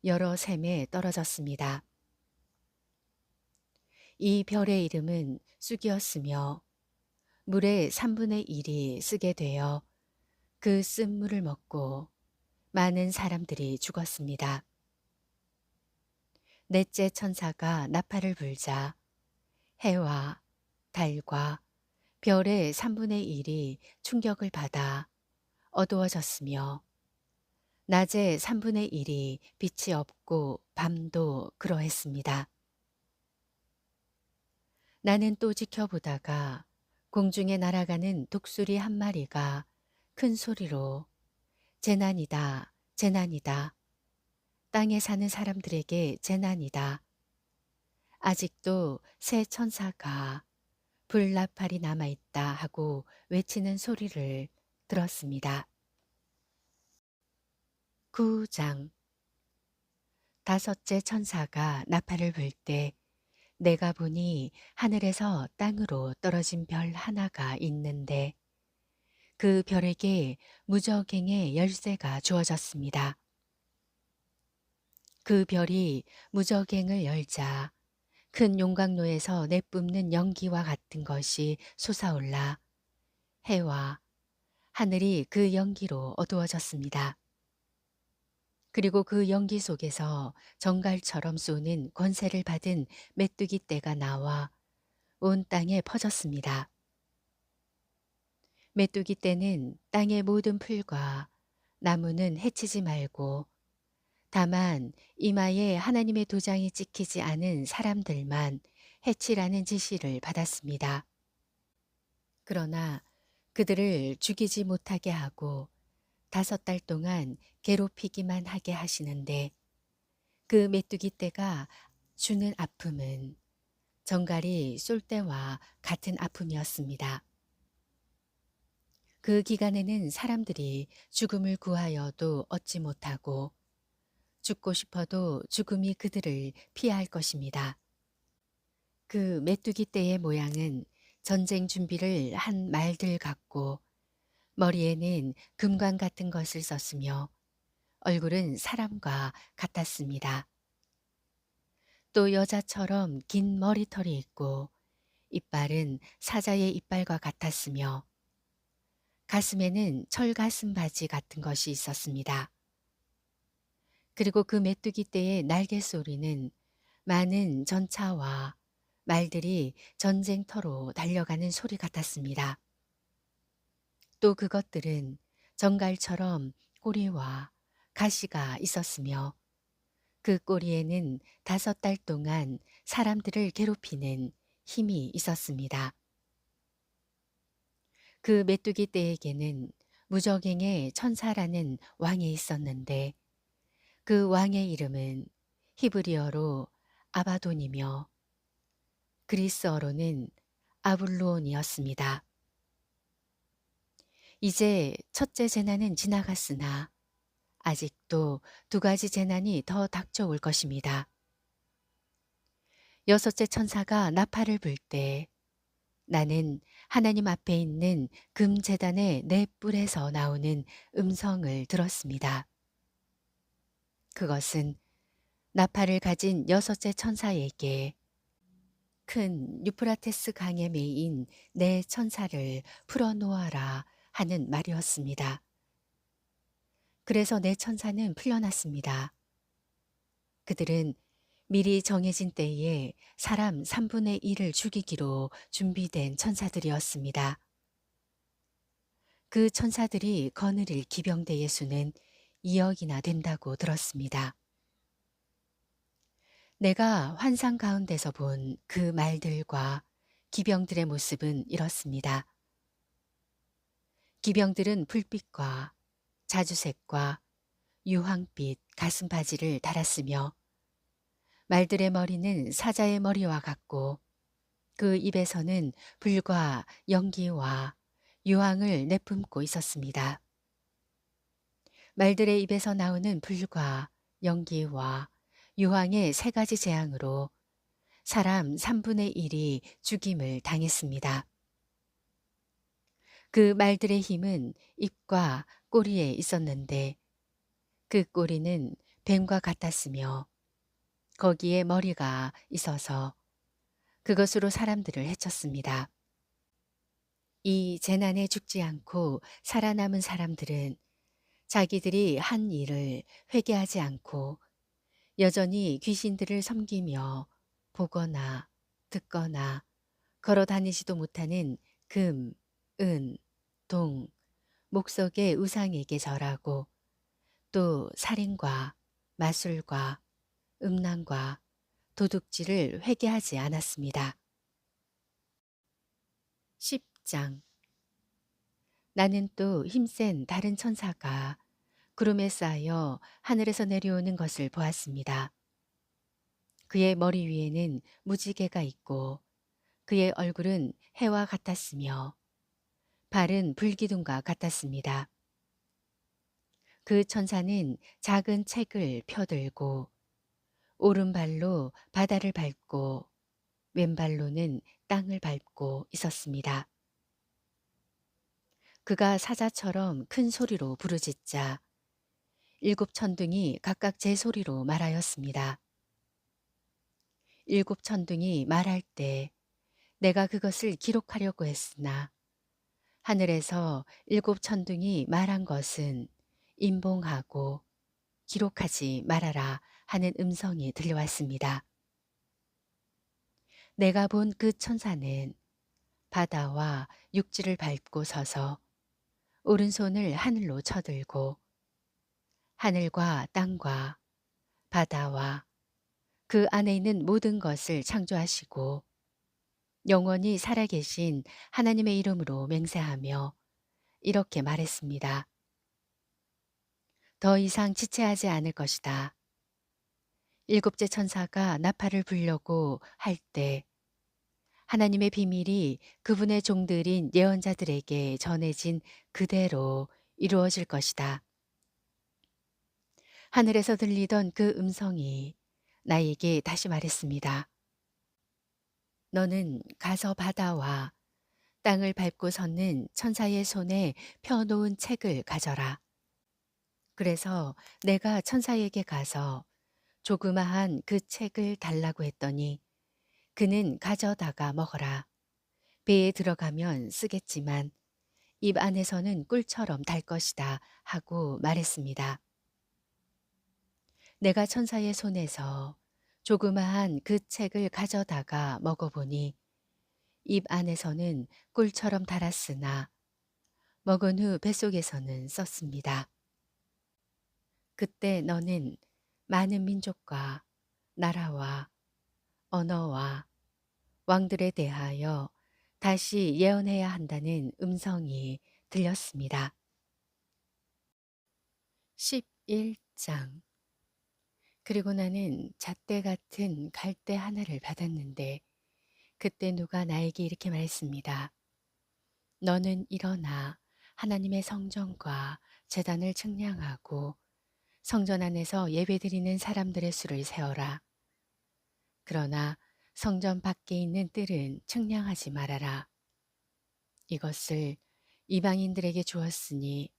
[SPEAKER 1] 여러 샘에 떨어졌습니다. 이 별의 이름은 쑥이었으며 물의 3분의 1이 쓰게 되어 그 쓴물을 먹고 많은 사람들이 죽었습니다. 넷째 천사가 나팔을 불자 해와 달과 별의 3분의 1이 충격을 받아 어두워졌으며 낮에 3분의 1이 빛이 없고 밤도 그러했습니다. 나는 또 지켜보다가 공중에 날아가는 독수리 한 마리가 큰 소리로 재난이다, 재난이다. 땅에 사는 사람들에게 재난이다. 아직도 새 천사가 불나팔이 남아있다 하고 외치는 소리를 들었습니다. 9장 다섯째 천사가 나팔을 불 때 내가 보니 하늘에서 땅으로 떨어진 별 하나가 있는데 그 별에게 무저갱의 열쇠가 주어졌습니다. 그 별이 무저갱을 열자 큰 용광로에서 내뿜는 연기와 같은 것이 솟아올라 해와 하늘이 그 연기로 어두워졌습니다. 그리고 그 연기 속에서 정갈처럼 쏘는 권세를 받은 메뚜기 떼가 나와 온 땅에 퍼졌습니다. 메뚜기 떼는 땅의 모든 풀과 나무는 해치지 말고 다만 이마에 하나님의 도장이 찍히지 않은 사람들만 해치라는 지시를 받았습니다. 그러나 그들을 죽이지 못하게 하고 5달 동안 괴롭히기만 하게 하시는데 그 메뚜기 떼가 주는 아픔은 정갈이 쏠 때와 같은 아픔이었습니다. 그 기간에는 사람들이 죽음을 구하여도 얻지 못하고 죽고 싶어도 죽음이 그들을 피할 것입니다. 그 메뚜기 떼의 모양은 전쟁 준비를 한 말들 같고 머리에는 금관 같은 것을 썼으며 얼굴은 사람과 같았습니다. 또 여자처럼 긴 머리털이 있고 이빨은 사자의 이빨과 같았으며 가슴에는 철가슴 바지 같은 것이 있었습니다. 그리고 그 메뚜기 떼의 날개 소리는 많은 전차와 말들이 전쟁터로 달려가는 소리 같았습니다. 또 그것들은 정갈처럼 꼬리와 가시가 있었으며 그 꼬리에는 5달 동안 사람들을 괴롭히는 힘이 있었습니다. 그 메뚜기 떼에게는 무저갱의 천사라는 왕이 있었는데 그 왕의 이름은 히브리어로 아바돈이며 그리스어로는 아블루온이었습니다. 이제 첫째 재난은 지나갔으나 아직도 2가지 재난이 더 닥쳐올 것입니다. 여섯째 천사가 나팔을 불 때 나는 하나님 앞에 있는 금제단의 네 뿔에서 나오는 음성을 들었습니다. 그것은 나팔을 가진 여섯째 천사에게 큰 유프라테스 강에 메인 네 천사를 풀어놓아라 하는 말이었습니다. 그래서 네 천사는 풀려났습니다. 그들은 미리 정해진 때에 사람 3분의 1을 죽이기로 준비된 천사들이었습니다. 그 천사들이 거느릴 기병대의 수는 2억이나 된다고 들었습니다. 내가 환상 가운데서 본 그 말들과 기병들의 모습은 이렇습니다. 기병들은 불빛과 자주색과 유황빛 가슴바지를 달았으며 말들의 머리는 사자의 머리와 같고 그 입에서는 불과 연기와 유황을 내뿜고 있었습니다. 말들의 입에서 나오는 불과 연기와 유황의 세 가지 재앙으로 사람 3분의 1이 죽임을 당했습니다. 그 말들의 힘은 입과 꼬리에 있었는데 그 꼬리는 뱀과 같았으며 거기에 머리가 있어서 그것으로 사람들을 해쳤습니다. 이 재난에 죽지 않고 살아남은 사람들은 자기들이 한 일을 회개하지 않고 여전히 귀신들을 섬기며 보거나 듣거나 걸어 다니지도 못하는 금, 은, 동, 목석의 우상에게 절하고 또 살인과 마술과 음란과 도둑질을 회개하지 않았습니다. 10장 나는 또 힘센 다른 천사가 구름에 쌓여 하늘에서 내려오는 것을 보았습니다. 그의 머리 위에는 무지개가 있고 그의 얼굴은 해와 같았으며 발은 불기둥과 같았습니다. 그 천사는 작은 책을 펴들고 오른발로 바다를 밟고 왼발로는 땅을 밟고 있었습니다. 그가 사자처럼 큰 소리로 부르짖자 7천둥이 각각 제 소리로 말하였습니다. 7천둥이 말할 때 내가 그것을 기록하려고 했으나 하늘에서 7천둥이 말한 것은 임봉하고 기록하지 말아라 하는 음성이 들려왔습니다. 내가 본 그 천사는 바다와 육지를 밟고 서서 오른손을 하늘로 쳐들고 하늘과 땅과 바다와 그 안에 있는 모든 것을 창조하시고 영원히 살아계신 하나님의 이름으로 맹세하며 이렇게 말했습니다. 더 이상 지체하지 않을 것이다. 일곱째 천사가 나팔을 불려고 할 때 하나님의 비밀이 그분의 종들인 예언자들에게 전해진 그대로 이루어질 것이다. 하늘에서 들리던 그 음성이 나에게 다시 말했습니다. 너는 가서 바다와 땅을 밟고 섰는 천사의 손에 펴놓은 책을 가져라. 그래서 내가 천사에게 가서 조그마한 그 책을 달라고 했더니 그는 가져다가 먹어라. 배에 들어가면 쓰겠지만 입 안에서는 꿀처럼 달 것이다 하고 말했습니다. 내가 천사의 손에서 조그마한 그 책을 가져다가 먹어보니 입 안에서는 꿀처럼 달았으나 먹은 후 뱃속에서는 썼습니다. 그때 너는 많은 민족과 나라와 언어와 왕들에 대하여 다시 예언해야 한다는 음성이 들렸습니다. 11장 그리고 나는 잣대 같은 갈대 하나를 받았는데 그때 누가 나에게 이렇게 말했습니다. 너는 일어나 하나님의 성전과 제단을 측량하고 성전 안에서 예배드리는 사람들의 수를 세어라. 그러나 성전 밖에 있는 뜰은 측량하지 말아라. 이것을 이방인들에게 주었으니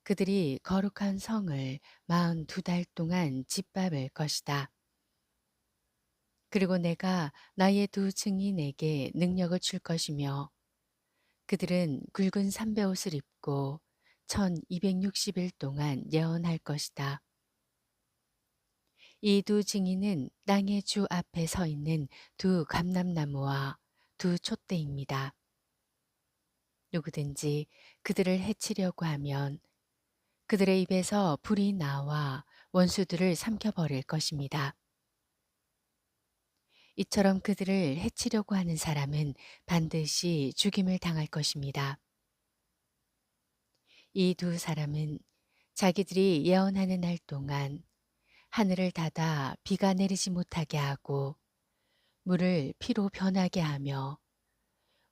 [SPEAKER 1] 그들이 거룩한 성을 42달 동안 짓밟을 것이다. 그리고 내가 나의 두 증인에게 능력을 줄 것이며 그들은 굵은 삼베옷을 입고 1260일 동안 예언할 것이다. 이 두 증인은 땅의 주 앞에 서 있는 두 감람나무와 두 촛대입니다. 누구든지 그들을 해치려고 하면 그들의 입에서 불이 나와 원수들을 삼켜버릴 것입니다. 이처럼 그들을 해치려고 하는 사람은 반드시 죽임을 당할 것입니다. 이 두 사람은 자기들이 예언하는 날 동안 하늘을 닫아 비가 내리지 못하게 하고 물을 피로 변하게 하며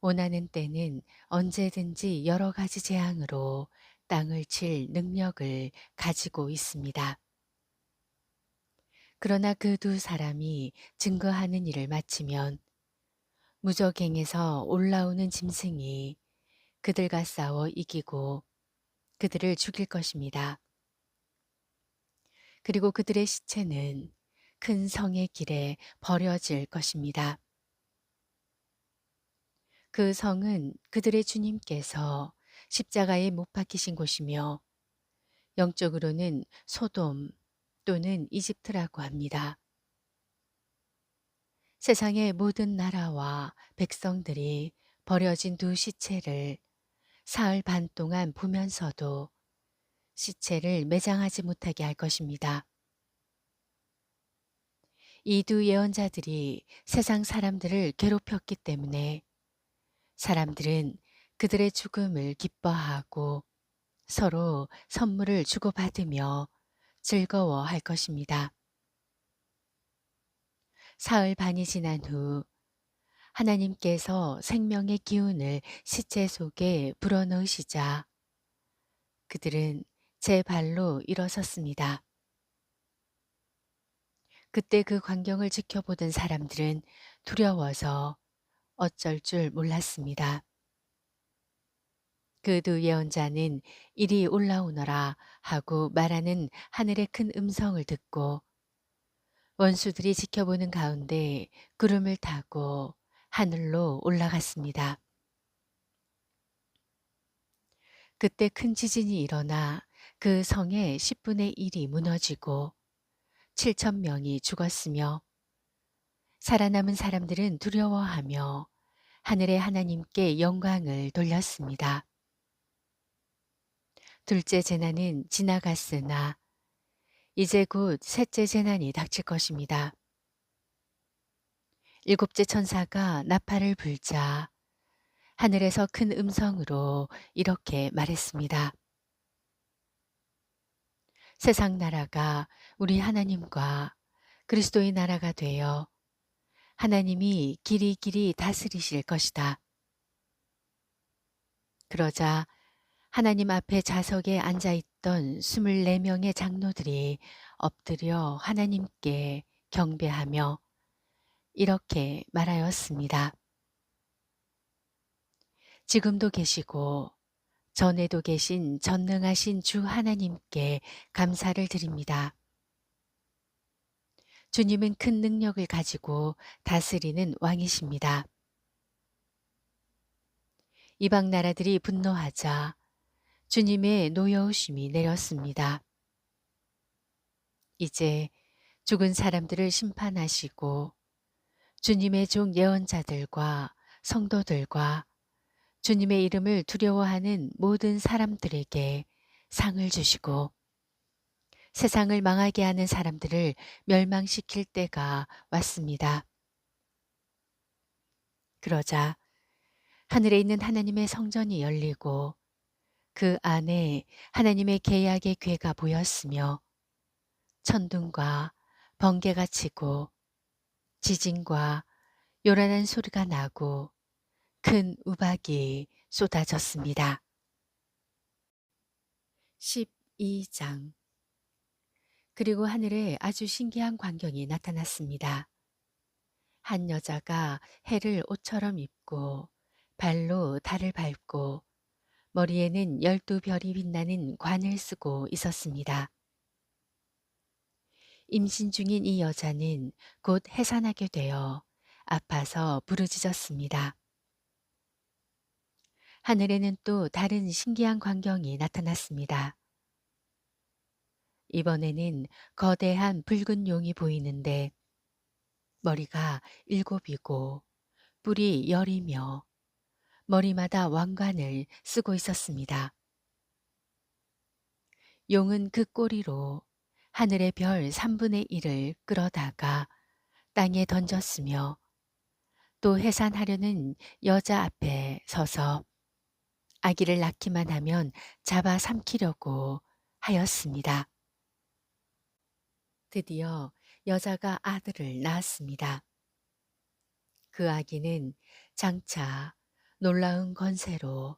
[SPEAKER 1] 원하는 때는 언제든지 여러 가지 재앙으로 땅을 칠 능력을 가지고 있습니다. 그러나 그 두 사람이 증거하는 일을 마치면 무적행에서 올라오는 짐승이 그들과 싸워 이기고 그들을 죽일 것입니다. 그리고 그들의 시체는 큰 성의 길에 버려질 것입니다. 그 성은 그들의 주님께서 십자가에 못 박히신 곳이며 영적으로는 소돔 또는 이집트라고 합니다. 세상의 모든 나라와 백성들이 버려진 두 시체를 사흘 반 동안 보면서도 시체를 매장하지 못하게 할 것입니다. 이 두 예언자들이 세상 사람들을 괴롭혔기 때문에 사람들은 그들의 죽음을 기뻐하고 서로 선물을 주고받으며 즐거워할 것입니다. 사흘 반이 지난 후 하나님께서 생명의 기운을 시체 속에 불어넣으시자 그들은 제 발로 일어섰습니다. 그때 그 광경을 지켜보던 사람들은 두려워서 어쩔 줄 몰랐습니다. 그 두 예언자는 이리 올라오너라 하고 말하는 하늘의 큰 음성을 듣고 원수들이 지켜보는 가운데 구름을 타고 하늘로 올라갔습니다. 그때 큰 지진이 일어나 그 성의 10분의 1이 무너지고 7천 명이 죽었으며 살아남은 사람들은 두려워하며 하늘의 하나님께 영광을 돌렸습니다. 둘째 재난은 지나갔으나 이제 곧 셋째 재난이 닥칠 것입니다. 일곱째 천사가 나팔을 불자 하늘에서 큰 음성으로 이렇게 말했습니다. 세상 나라가 우리 하나님과 그리스도의 나라가 되어 하나님이 길이길이 다스리실 것이다. 그러자 하나님 앞에 좌석에 앉아있던 24명의 장로들이 엎드려 하나님께 경배하며 이렇게 말하였습니다. 지금도 계시고 전에도 계신 전능하신 주 하나님께 감사를 드립니다. 주님은 큰 능력을 가지고 다스리는 왕이십니다. 이방 나라들이 분노하자 주님의 노여우심이 내렸습니다. 이제 죽은 사람들을 심판하시고 주님의 종 예언자들과 성도들과 주님의 이름을 두려워하는 모든 사람들에게 상을 주시고 세상을 망하게 하는 사람들을 멸망시킬 때가 왔습니다. 그러자 하늘에 있는 하나님의 성전이 열리고 그 안에 하나님의 계약의 궤가 보였으며 천둥과 번개가 치고 지진과 요란한 소리가 나고 큰 우박이 쏟아졌습니다. 12장. 그리고 하늘에 아주 신기한 광경이 나타났습니다. 한 여자가 해를 옷처럼 입고 발로 달을 밟고 머리에는 12별이 빛나는 관을 쓰고 있었습니다. 임신 중인 이 여자는 곧 해산하게 되어 아파서 부르짖었습니다. 하늘에는 또 다른 신기한 광경이 나타났습니다. 이번에는 거대한 붉은 용이 보이는데 머리가 7이고 뿔이 10이며 머리마다 왕관을 쓰고 있었습니다. 용은 그 꼬리로 하늘의 별 3분의 1을 끌어다가 땅에 던졌으며 또 해산하려는 여자 앞에 서서 아기를 낳기만 하면 잡아 삼키려고 하였습니다. 드디어 여자가 아들을 낳았습니다. 그 아기는 장차 놀라운 권세로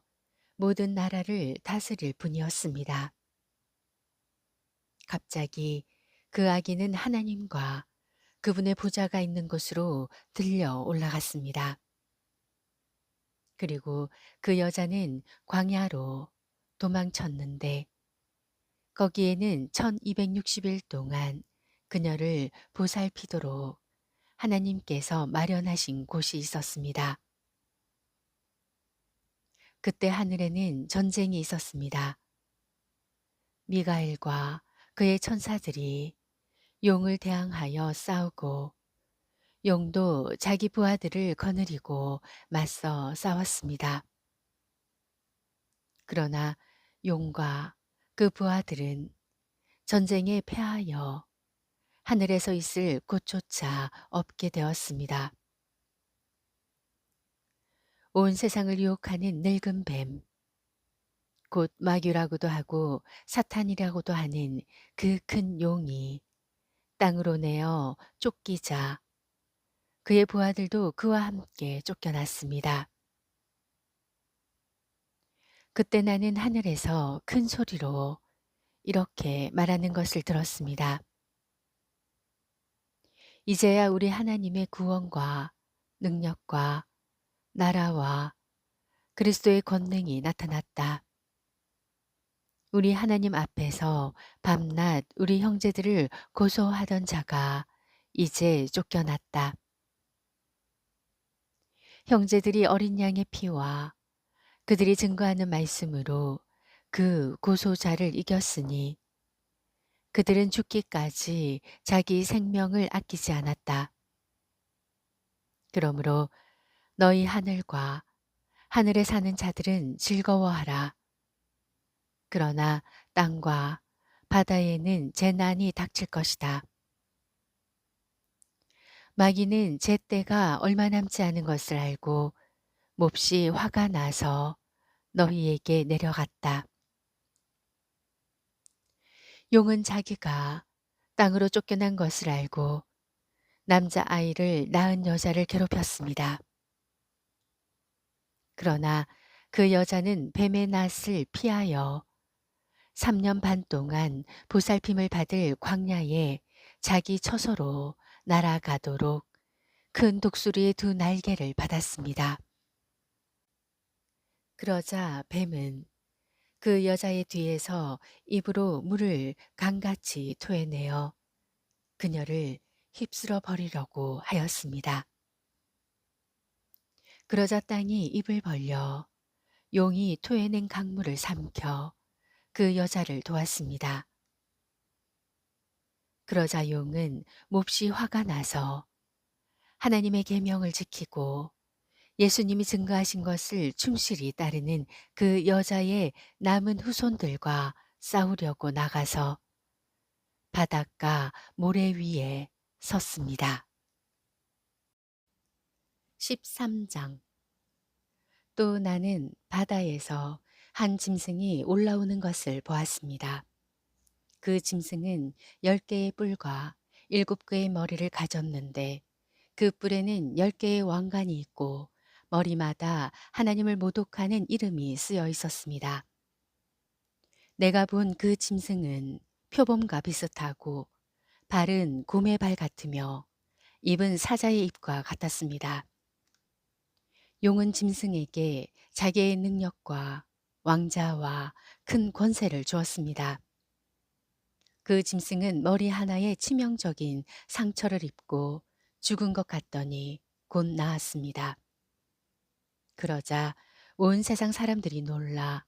[SPEAKER 1] 모든 나라를 다스릴 분이었습니다. 갑자기 그 아기는 하나님과 그분의 보좌가 있는 곳으로 들려 올라갔습니다. 그리고 그 여자는 광야로 도망쳤는데 거기에는 1260일 동안 그녀를 보살피도록 하나님께서 마련하신 곳이 있었습니다. 그때 하늘에는 전쟁이 있었습니다. 미가엘과 그의 천사들이 용을 대항하여 싸우고 용도 자기 부하들을 거느리고 맞서 싸웠습니다. 그러나 용과 그 부하들은 전쟁에 패하여 하늘에서 있을 곳조차 없게 되었습니다. 온 세상을 유혹하는 늙은 뱀, 곧 마귀라고도 하고 사탄이라고도 하는 그 큰 용이 땅으로 내어 쫓기자 그의 부하들도 그와 함께 쫓겨났습니다. 그때 나는 하늘에서 큰 소리로 이렇게 말하는 것을 들었습니다. 이제야 우리 하나님의 구원과 능력과 나라와 그리스도의 권능이 나타났다. 우리 하나님 앞에서 밤낮 우리 형제들을 고소하던 자가 이제 쫓겨났다. 형제들이 어린 양의 피와 그들이 증거하는 말씀으로 그 고소자를 이겼으니 그들은 죽기까지 자기 생명을 아끼지 않았다. 그러므로 너희 하늘과 하늘에 사는 자들은 즐거워하라. 그러나 땅과 바다에는 재난이 닥칠 것이다. 마귀는 제 때가 얼마 남지 않은 것을 알고 몹시 화가 나서 너희에게 내려갔다. 용은 자기가 땅으로 쫓겨난 것을 알고 남자아이를 낳은 여자를 괴롭혔습니다. 그러나 그 여자는 뱀의 낫을 피하여 3년 반 동안 보살핌을 받을 광야에 자기 처소로 날아가도록 큰 독수리의 2날개를 받았습니다. 그러자 뱀은 그 여자의 뒤에서 입으로 물을 강같이 토해내어 그녀를 휩쓸어 버리려고 하였습니다. 그러자 땅이 입을 벌려 용이 토해낸 강물을 삼켜 그 여자를 도왔습니다. 그러자 용은 몹시 화가 나서 하나님의 계명을 지키고 예수님이 증거하신 것을 충실히 따르는 그 여자의 남은 후손들과 싸우려고 나가서 바닷가 모래 위에 섰습니다. 13장. 또 나는 바다에서 한 짐승이 올라오는 것을 보았습니다. 그 짐승은 10개의 뿔과 7개의 머리를 가졌는데 그 뿔에는 10개의 왕관이 있고 머리마다 하나님을 모독하는 이름이 쓰여 있었습니다. 내가 본 그 짐승은 표범과 비슷하고 발은 곰의 발 같으며 입은 사자의 입과 같았습니다. 용은 짐승에게 자기의 능력과 왕자와 큰 권세를 주었습니다. 그 짐승은 머리 하나에 치명적인 상처를 입고 죽은 것 같더니 곧 나았습니다. 그러자 온 세상 사람들이 놀라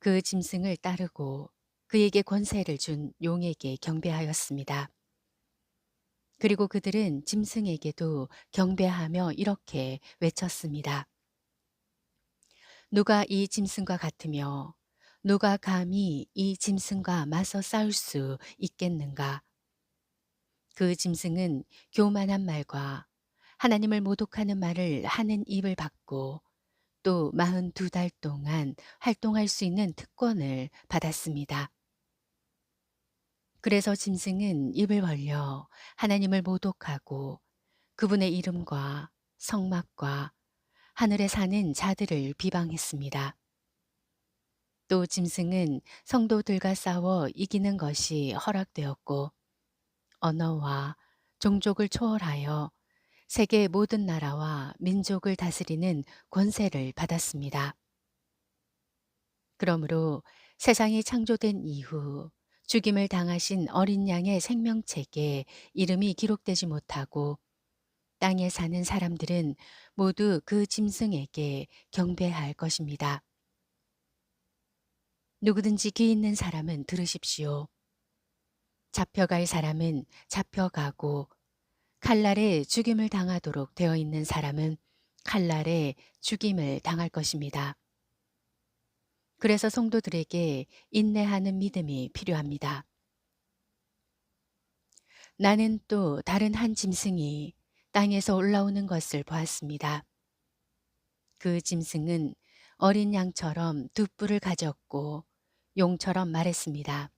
[SPEAKER 1] 그 짐승을 따르고 그에게 권세를 준 용에게 경배하였습니다. 그리고 그들은 짐승에게도 경배하며 이렇게 외쳤습니다. 누가 이 짐승과 같으며 누가 감히 이 짐승과 맞서 싸울 수 있겠는가? 그 짐승은 교만한 말과 하나님을 모독하는 말을 하는 입을 받고 또 42달 동안 활동할 수 있는 특권을 받았습니다. 그래서 짐승은 입을 벌려 하나님을 모독하고 그분의 이름과 성막과 하늘에 사는 자들을 비방했습니다. 또 짐승은 성도들과 싸워 이기는 것이 허락되었고 언어와 종족을 초월하여 세계 모든 나라와 민족을 다스리는 권세를 받았습니다. 그러므로 세상이 창조된 이후 죽임을 당하신 어린 양의 생명책에 이름이 기록되지 못하고 땅에 사는 사람들은 모두 그 짐승에게 경배할 것입니다. 누구든지 귀 있는 사람은 들으십시오. 잡혀갈 사람은 잡혀가고 칼날에 죽임을 당하도록 되어 있는 사람은 칼날에 죽임을 당할 것입니다. 그래서 성도들에게 인내하는 믿음이 필요합니다. 나는 또 다른 한 짐승이 땅에서 올라오는 것을 보았습니다. 그 짐승은 어린 양처럼 두 뿔을 가졌고 용처럼 말했습니다.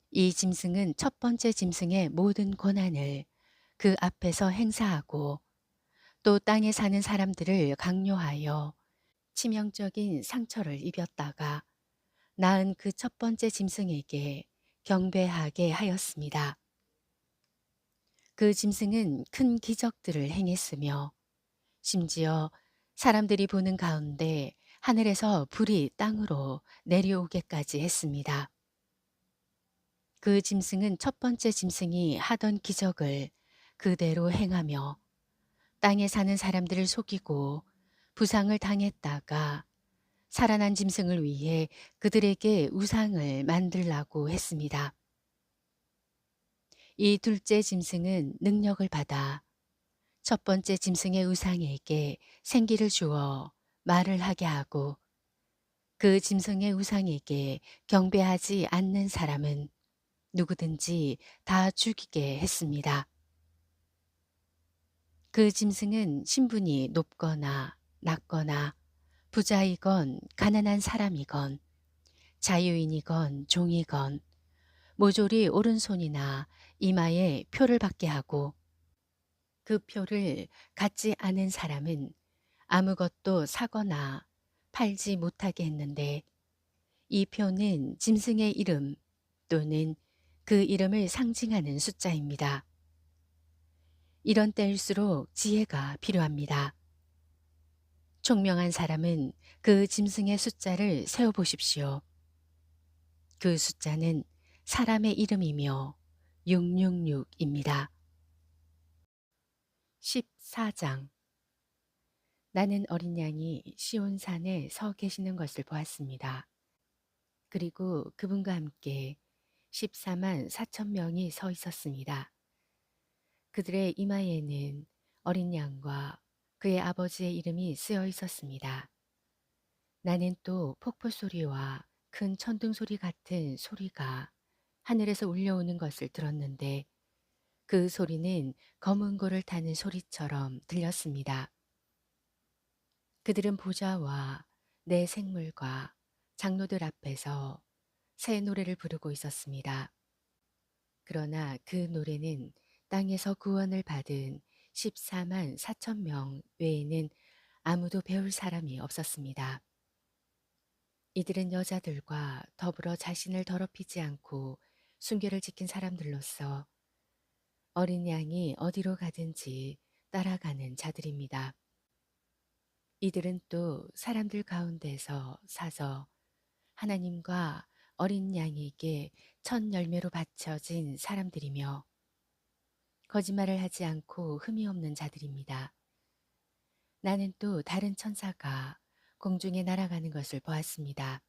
[SPEAKER 1] 이 짐승은 첫 번째 짐승의 모든 권한을 그 앞에서 행사하고 또 땅에 사는 사람들을 강요하여 치명적인 상처를 입혔다가 낳은 그 첫 번째 짐승에게 경배하게 하였습니다. 그 짐승은 큰 기적들을 행했으며 심지어 사람들이 보는 가운데 하늘에서 불이 땅으로 내려오게까지 했습니다. 그 짐승은 첫 번째 짐승이 하던 기적을 그대로 행하며 땅에 사는 사람들을 속이고 부상을 당했다가 살아난 짐승을 위해 그들에게 우상을 만들라고 했습니다. 이 둘째 짐승은 능력을 받아 첫 번째 짐승의 우상에게 생기를 주어 말을 하게 하고 그 짐승의 우상에게 경배하지 않는 사람은 누구든지 다 죽이게 했습니다. 그 짐승은 신분이 높거나 낮거나 부자이건 가난한 사람이건 자유인이건 종이건 모조리 오른손이나 이마에 표를 받게 하고 그 표를 갖지 않은 사람은 아무것도 사거나 팔지 못하게 했는데 이 표는 짐승의 이름 또는 그 이름을 상징하는 숫자입니다. 이런 때일수록 지혜가 필요합니다. 총명한 사람은 그 짐승의 숫자를 세어보십시오. 그 숫자는 사람의 이름이며 666입니다. 14장 나는 어린 양이 시온산에 서 계시는 것을 보았습니다. 그리고 그분과 함께 14만 4천 명이 서 있었습니다. 그들의 이마에는 어린 양과 그의 아버지의 이름이 쓰여 있었습니다. 나는 또 폭포 소리와 큰 천둥 소리 같은 소리가 하늘에서 울려오는 것을 들었는데 그 소리는 검은 고를 타는 소리처럼 들렸습니다. 그들은 보좌와 내 생물과 장로들 앞에서 새 노래를 부르고 있었습니다. 그러나 그 노래는 땅에서 구원을 받은 14만 4천 명 외에는 아무도 배울 사람이 없었습니다. 이들은 여자들과 더불어 자신을 더럽히지 않고 순결을 지킨 사람들로서 어린 양이 어디로 가든지 따라가는 자들입니다. 이들은 또 사람들 가운데서 사서 하나님과 어린 양에게 첫 열매로 바쳐진 사람들이며 거짓말을 하지 않고 흠이 없는 자들입니다. 나는 또 다른 천사가 공중에 날아가는 것을 보았습니다.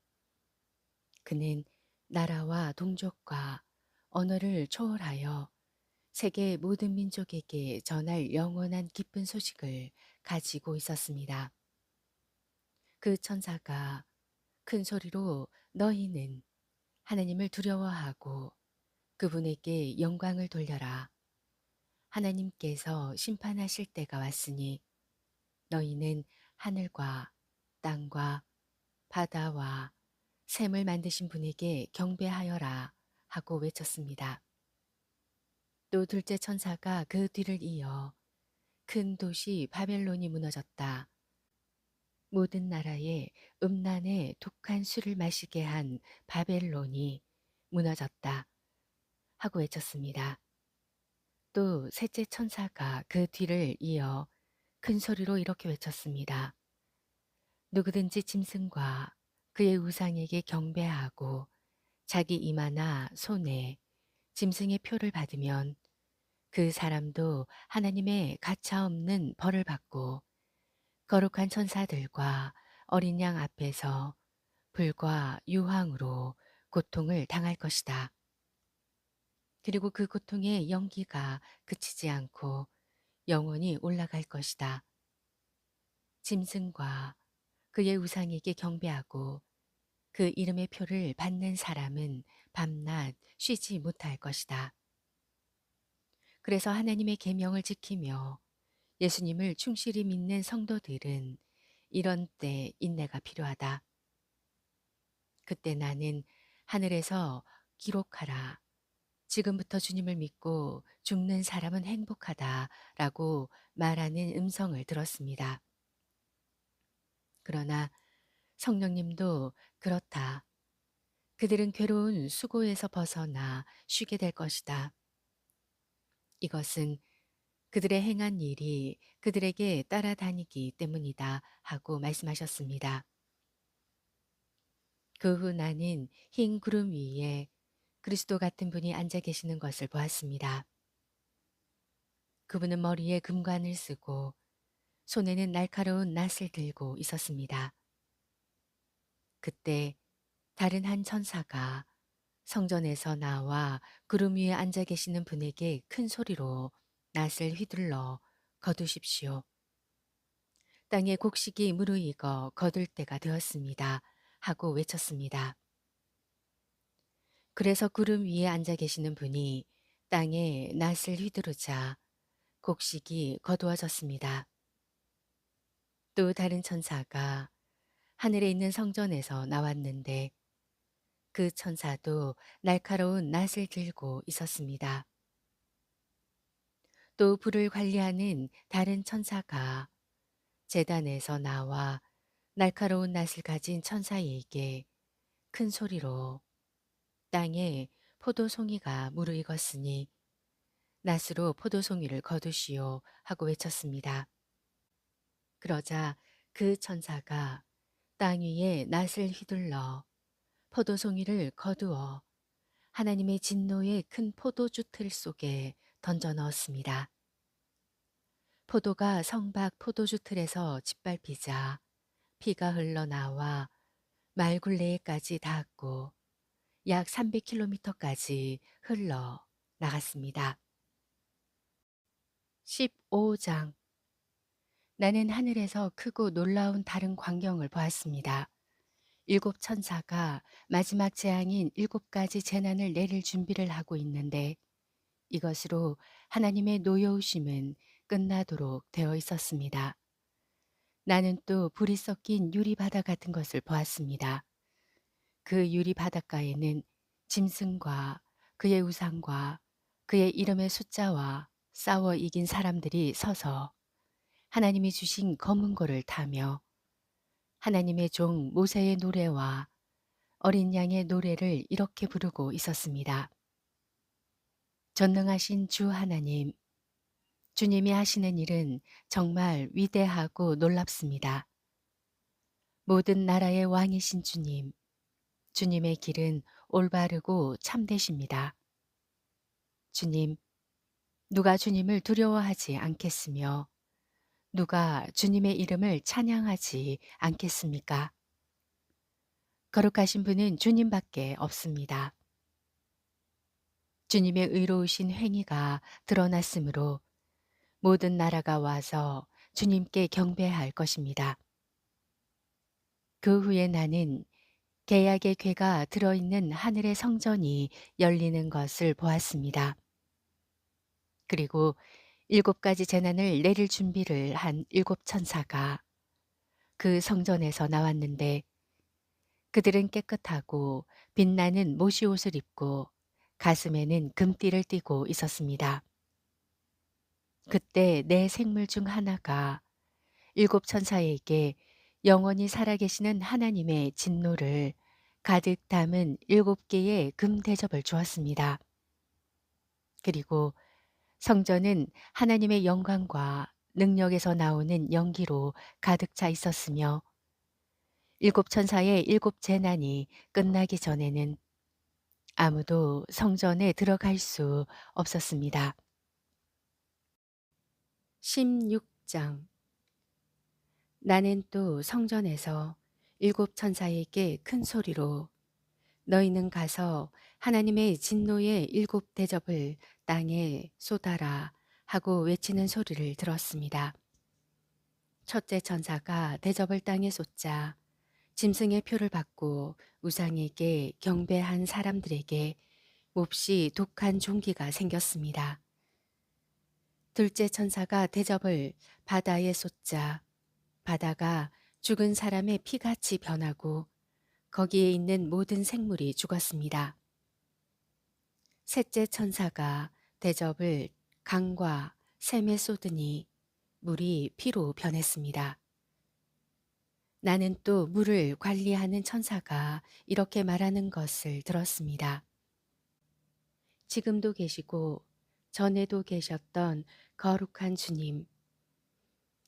[SPEAKER 1] 그는 나라와 동족과 언어를 초월하여 세계 모든 민족에게 전할 영원한 기쁜 소식을 가지고 있었습니다. 그 천사가 큰 소리로 너희는 하나님을 두려워하고 그분에게 영광을 돌려라. 하나님께서 심판하실 때가 왔으니 너희는 하늘과 땅과 바다와 샘을 만드신 분에게 경배하여라 하고 외쳤습니다. 또 둘째 천사가 그 뒤를 이어 큰 도시 바벨론이 무너졌다. 모든 나라에 음란의 독한 술을 마시게 한 바벨론이 무너졌다 하고 외쳤습니다. 또 셋째 천사가 그 뒤를 이어 큰 소리로 이렇게 외쳤습니다. 누구든지 짐승과 그의 우상에게 경배하고 자기 이마나 손에 짐승의 표를 받으면 그 사람도 하나님의 가차없는 벌을 받고 거룩한 천사들과 어린 양 앞에서 불과 유황으로 고통을 당할 것이다. 그리고 그 고통의 연기가 그치지 않고 영원히 올라갈 것이다. 짐승과 그의 우상에게 경배하고 그 이름의 표를 받는 사람은 밤낮 쉬지 못할 것이다. 그래서 하나님의 계명을 지키며 예수님을 충실히 믿는 성도들은 이런 때 인내가 필요하다. 그때 나는 하늘에서 기록하라. 지금부터 주님을 믿고 죽는 사람은 행복하다 라고 말하는 음성을 들었습니다. 그러나 성령님도 그렇다. 그들은 괴로운 수고에서 벗어나 쉬게 될 것이다. 이것은 그들의 행한 일이 그들에게 따라다니기 때문이다 하고 말씀하셨습니다. 그 후 나는 흰 구름 위에 그리스도 같은 분이 앉아 계시는 것을 보았습니다. 그분은 머리에 금관을 쓰고 손에는 날카로운 낫을 들고 있었습니다. 그때 다른 한 천사가 성전에서 나와 구름 위에 앉아 계시는 분에게 큰 소리로 낫을 휘둘러 거두십시오. 땅에 곡식이 무르익어 거둘 때가 되었습니다. 하고 외쳤습니다. 그래서 구름 위에 앉아 계시는 분이 땅에 낫을 휘두르자 곡식이 거두어졌습니다. 또 다른 천사가 하늘에 있는 성전에서 나왔는데 그 천사도 날카로운 낫을 들고 있었습니다. 또 불을 관리하는 다른 천사가 제단에서 나와 날카로운 낫을 가진 천사에게 큰 소리로 땅에 포도송이가 무르익었으니 낫으로 포도송이를 거두시오 하고 외쳤습니다. 그러자 그 천사가 땅 위에 낫을 휘둘러 포도송이를 거두어 하나님의 진노의 큰 포도주 틀 속에 던져 넣었습니다. 포도가 성박 포도주 틀에서 짓밟히자 피가 흘러나와 말굴레에까지 닿았고 약 300km까지 흘러 나갔습니다. 15장. 나는 하늘에서 크고 놀라운 다른 광경을 보았습니다. 일곱 천사가 마지막 재앙인 7가지 재난을 내릴 준비를 하고 있는데 이것으로 하나님의 노여우심은 끝나도록 되어 있었습니다. 나는 또 불이 섞인 유리바다 같은 것을 보았습니다. 그 유리바닷가에는 짐승과 그의 우상과 그의 이름의 숫자와 싸워 이긴 사람들이 서서 하나님이 주신 검은 고를 타며 하나님의 종 모세의 노래와 어린 양의 노래를 이렇게 부르고 있었습니다. 전능하신 주 하나님, 주님이 하시는 일은 정말 위대하고 놀랍습니다. 모든 나라의 왕이신 주님, 주님의 길은 올바르고 참되십니다. 주님, 누가 주님을 두려워하지 않겠으며 누가 주님의 이름을 찬양하지 않겠습니까? 거룩하신 분은 주님밖에 없습니다. 주님의 의로우신 행위가 드러났으므로 모든 나라가 와서 주님께 경배할 것입니다. 그 후에 나는 계약의 궤가 들어있는 하늘의 성전이 열리는 것을 보았습니다. 그리고 7가지 재난을 내릴 준비를 한 7천사가 그 성전에서 나왔는데 그들은 깨끗하고 빛나는 모시옷을 입고 가슴에는 금띠를 띠고 있었습니다. 그때 내 생물 중 하나가 7천사에게 영원히 살아계시는 하나님의 진노를 가득 담은 7개의 금 대접을 주었습니다. 그리고 성전은 하나님의 영광과 능력에서 나오는 연기로 가득 차 있었으며 7천사의 7재난이 끝나기 전에는 아무도 성전에 들어갈 수 없었습니다. 16장. 나는 또 성전에서 7천사에게 큰 소리로 너희는 가서 하나님의 진노의 7대접을 땅에 쏟아라 하고 외치는 소리를 들었습니다. 첫째 천사가 대접을 땅에 쏟자 짐승의 표를 받고 우상에게 경배한 사람들에게 몹시 독한 종기가 생겼습니다. 둘째 천사가 대접을 바다에 쏟자 바다가 죽은 사람의 피같이 변하고 거기에 있는 모든 생물이 죽었습니다. 셋째 천사가 대접을 강과 샘에 쏟으니 물이 피로 변했습니다. 나는 또 물을 관리하는 천사가 이렇게 말하는 것을 들었습니다. 지금도 계시고 전에도 계셨던 거룩한 주님,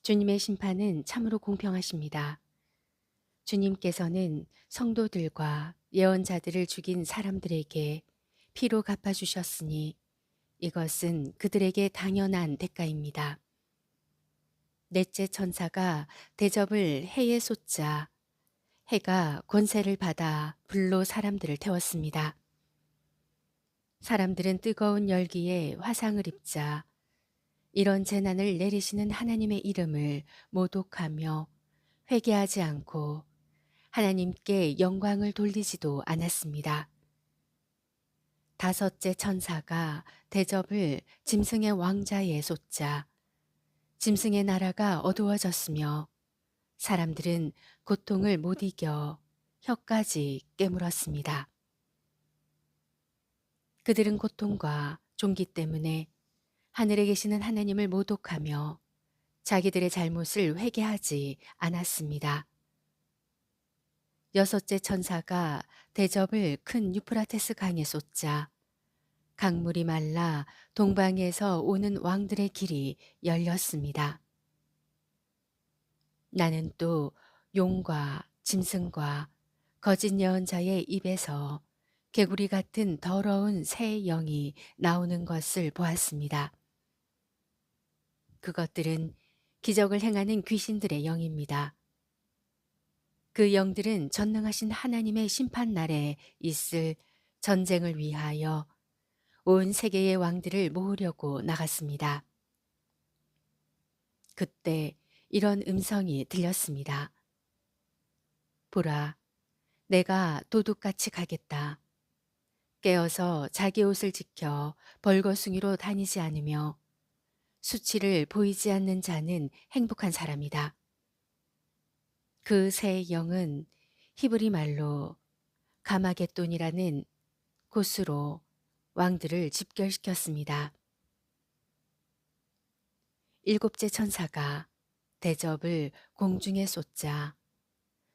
[SPEAKER 1] 주님의 심판은 참으로 공평하십니다. 주님께서는 성도들과 예언자들을 죽인 사람들에게 피로 갚아주셨으니 이것은 그들에게 당연한 대가입니다. 넷째 천사가 대접을 해에 쏟자 해가 권세를 받아 불로 사람들을 태웠습니다. 사람들은 뜨거운 열기에 화상을 입자 이런 재난을 내리시는 하나님의 이름을 모독하며 회개하지 않고 하나님께 영광을 돌리지도 않았습니다. 다섯째 천사가 대접을 짐승의 왕자에 쏟자 짐승의 나라가 어두워졌으며 사람들은 고통을 못 이겨 혀까지 깨물었습니다. 그들은 고통과 종기 때문에 하늘에 계시는 하나님을 모독하며 자기들의 잘못을 회개하지 않았습니다. 여섯째 천사가 대접을 큰 유프라테스 강에 쏟자 강물이 말라 동방에서 오는 왕들의 길이 열렸습니다. 나는 또 용과 짐승과 거짓 예언자의 입에서 개구리 같은 더러운 새 영이 나오는 것을 보았습니다. 그것들은 기적을 행하는 귀신들의 영입니다. 그 영들은 전능하신 하나님의 심판날에 있을 전쟁을 위하여 온 세계의 왕들을 모으려고 나갔습니다. 그때 이런 음성이 들렸습니다. 보라, 내가 도둑같이 가겠다. 깨어서 자기 옷을 지켜 벌거숭이로 다니지 않으며 수치를 보이지 않는 자는 행복한 사람이다. 그 새 영은 히브리 말로 가마겟돈이라는 곳으로 왕들을 집결시켰습니다. 일곱째 천사가 대접을 공중에 쏟자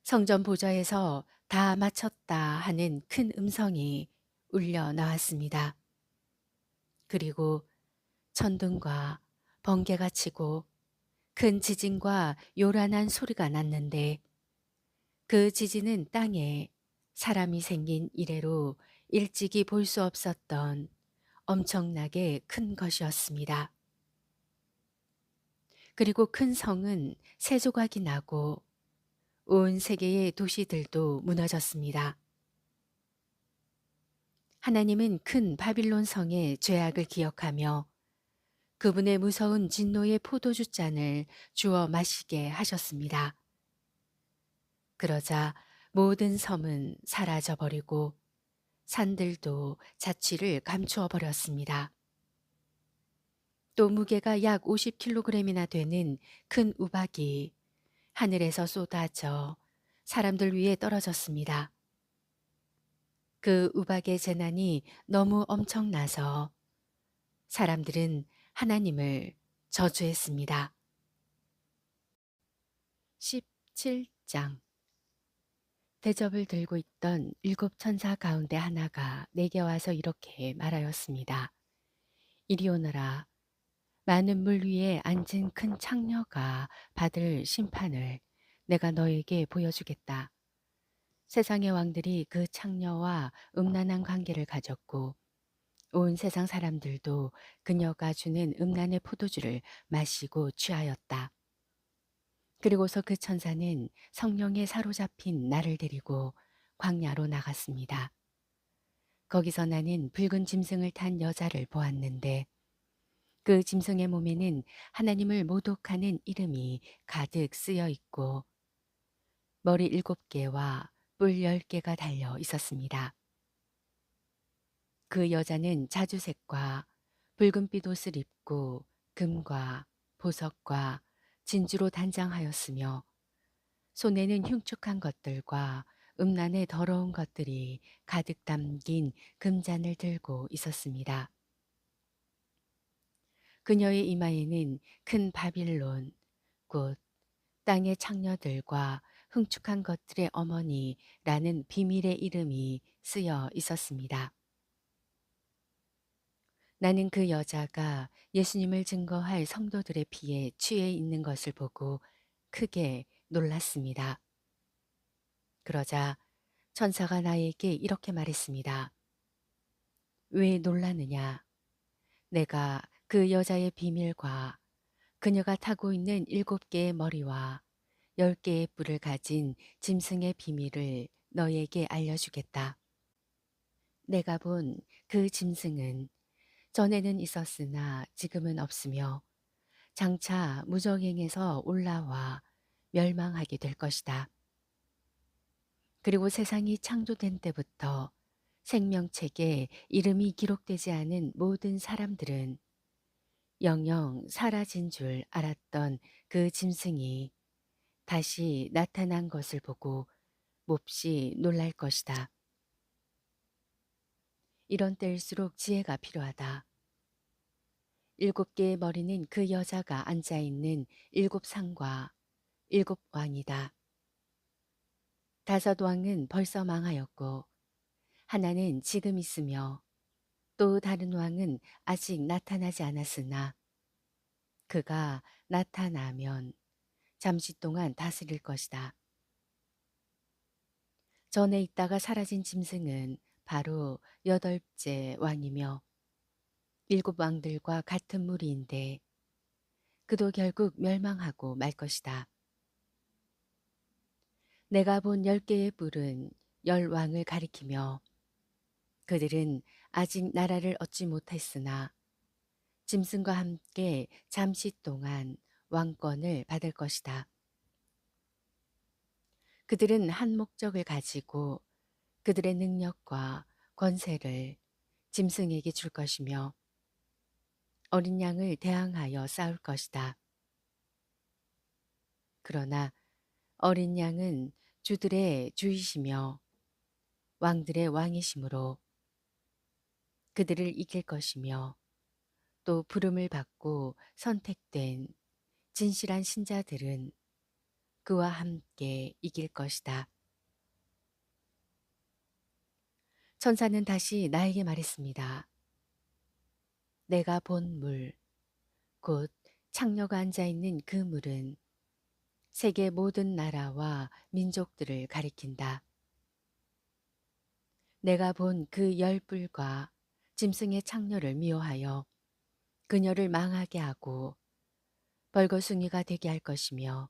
[SPEAKER 1] 성전 보좌에서 다 마쳤다 하는 큰 음성이 울려 나왔습니다. 그리고 천둥과 번개가 치고 큰 지진과 요란한 소리가 났는데 그 지진은 땅에 사람이 생긴 이래로 일찍이 볼 수 없었던 엄청나게 큰 것이었습니다. 그리고 큰 성은 세 조각이 나고 온 세계의 도시들도 무너졌습니다. 하나님은 큰 바빌론 성의 죄악을 기억하며 그분의 무서운 진노의 포도주 잔을 주어 마시게 하셨습니다. 그러자 모든 섬은 사라져 버리고 산들도 자취를 감추어 버렸습니다. 또 무게가 약 50kg이나 되는 큰 우박이 하늘에서 쏟아져 사람들 위에 떨어졌습니다. 그 우박의 재난이 너무 엄청나서 사람들은 하나님을 저주했습니다. 17장 대접을 들고 있던 일곱 천사 가운데 하나가 내게 와서 이렇게 말하였습니다. 이리 오너라. 많은 물 위에 앉은 큰 창녀가 받을 심판을 내가 너에게 보여주겠다. 세상의 왕들이 그 창녀와 음란한 관계를 가졌고 온 세상 사람들도 그녀가 주는 음란의 포도주를 마시고 취하였다. 그리고서 그 천사는 성령에 사로잡힌 나를 데리고 광야로 나갔습니다. 거기서 나는 붉은 짐승을 탄 여자를 보았는데 그 짐승의 몸에는 하나님을 모독하는 이름이 가득 쓰여 있고 머리 7개와 뿔 10개가 달려 있었습니다. 그 여자는 자주색과 붉은빛 옷을 입고 금과 보석과 진주로 단장하였으며 손에는 흉측한 것들과 음란의 더러운 것들이 가득 담긴 금잔을 들고 있었습니다. 그녀의 이마에는 큰 바빌론, 곧 땅의 창녀들과 흉측한 것들의 어머니라는 비밀의 이름이 쓰여 있었습니다. 나는 그 여자가 예수님을 증거할 성도들의 피에 취해 있는 것을 보고 크게 놀랐습니다. 그러자 천사가 나에게 이렇게 말했습니다. 왜 놀라느냐? 내가 그 여자의 비밀과 그녀가 타고 있는 7개의 머리와 10개의 뿔을 가진 짐승의 비밀을 너에게 알려주겠다. 내가 본 그 짐승은 전에는 있었으나 지금은 없으며 장차 무저갱에서 올라와 멸망하게 될 것이다. 그리고 세상이 창조된 때부터 생명책에 이름이 기록되지 않은 모든 사람들은 영영 사라진 줄 알았던 그 짐승이 다시 나타난 것을 보고 몹시 놀랄 것이다. 이런 때일수록 지혜가 필요하다. 7개의 머리는 그 여자가 앉아있는 7상과 7왕이다. 5왕은 벌써 망하였고 하나는 지금 있으며 또 다른 왕은 아직 나타나지 않았으나 그가 나타나면 잠시 동안 다스릴 것이다. 전에 있다가 사라진 짐승은 바로 8째 왕이며 7왕들과 같은 무리인데 그도 결국 멸망하고 말 것이다. 내가 본 10개의 뿔은 10왕을 가리키며 그들은 아직 나라를 얻지 못했으나 짐승과 함께 잠시 동안 왕권을 받을 것이다. 그들은 한 목적을 가지고 그들의 능력과 권세를 짐승에게 줄 것이며 어린 양을 대항하여 싸울 것이다. 그러나 어린 양은 주들의 주이시며 왕들의 왕이시므로 그들을 이길 것이며 또 부름을 받고 선택된 진실한 신자들은 그와 함께 이길 것이다. 천사는 다시 나에게 말했습니다. 내가 본 물, 곧 창녀가 앉아 있는 그 물은 세계 모든 나라와 민족들을 가리킨다. 내가 본 그 열불과 짐승의 창녀를 미워하여 그녀를 망하게 하고 벌거숭이가 되게 할 것이며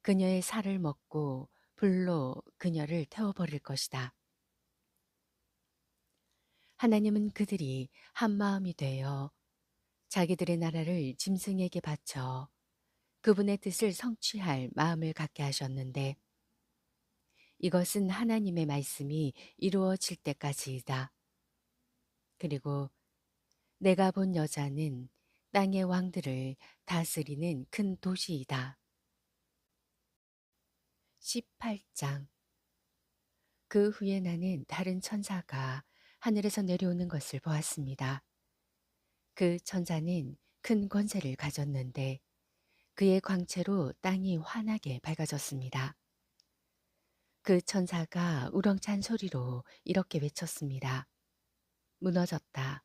[SPEAKER 1] 그녀의 살을 먹고 불로 그녀를 태워버릴 것이다. 하나님은 그들이 한 마음이 되어 자기들의 나라를 짐승에게 바쳐 그분의 뜻을 성취할 마음을 갖게 하셨는데 이것은 하나님의 말씀이 이루어질 때까지이다. 그리고 내가 본 여자는 땅의 왕들을 다스리는 큰 도시이다. 18장. 그 후에 나는 다른 천사가 하늘에서 내려오는 것을 보았습니다. 그 천사는 큰 권세를 가졌는데 그의 광채로 땅이 환하게 밝아졌습니다. 그 천사가 우렁찬 소리로 이렇게 외쳤습니다. 무너졌다.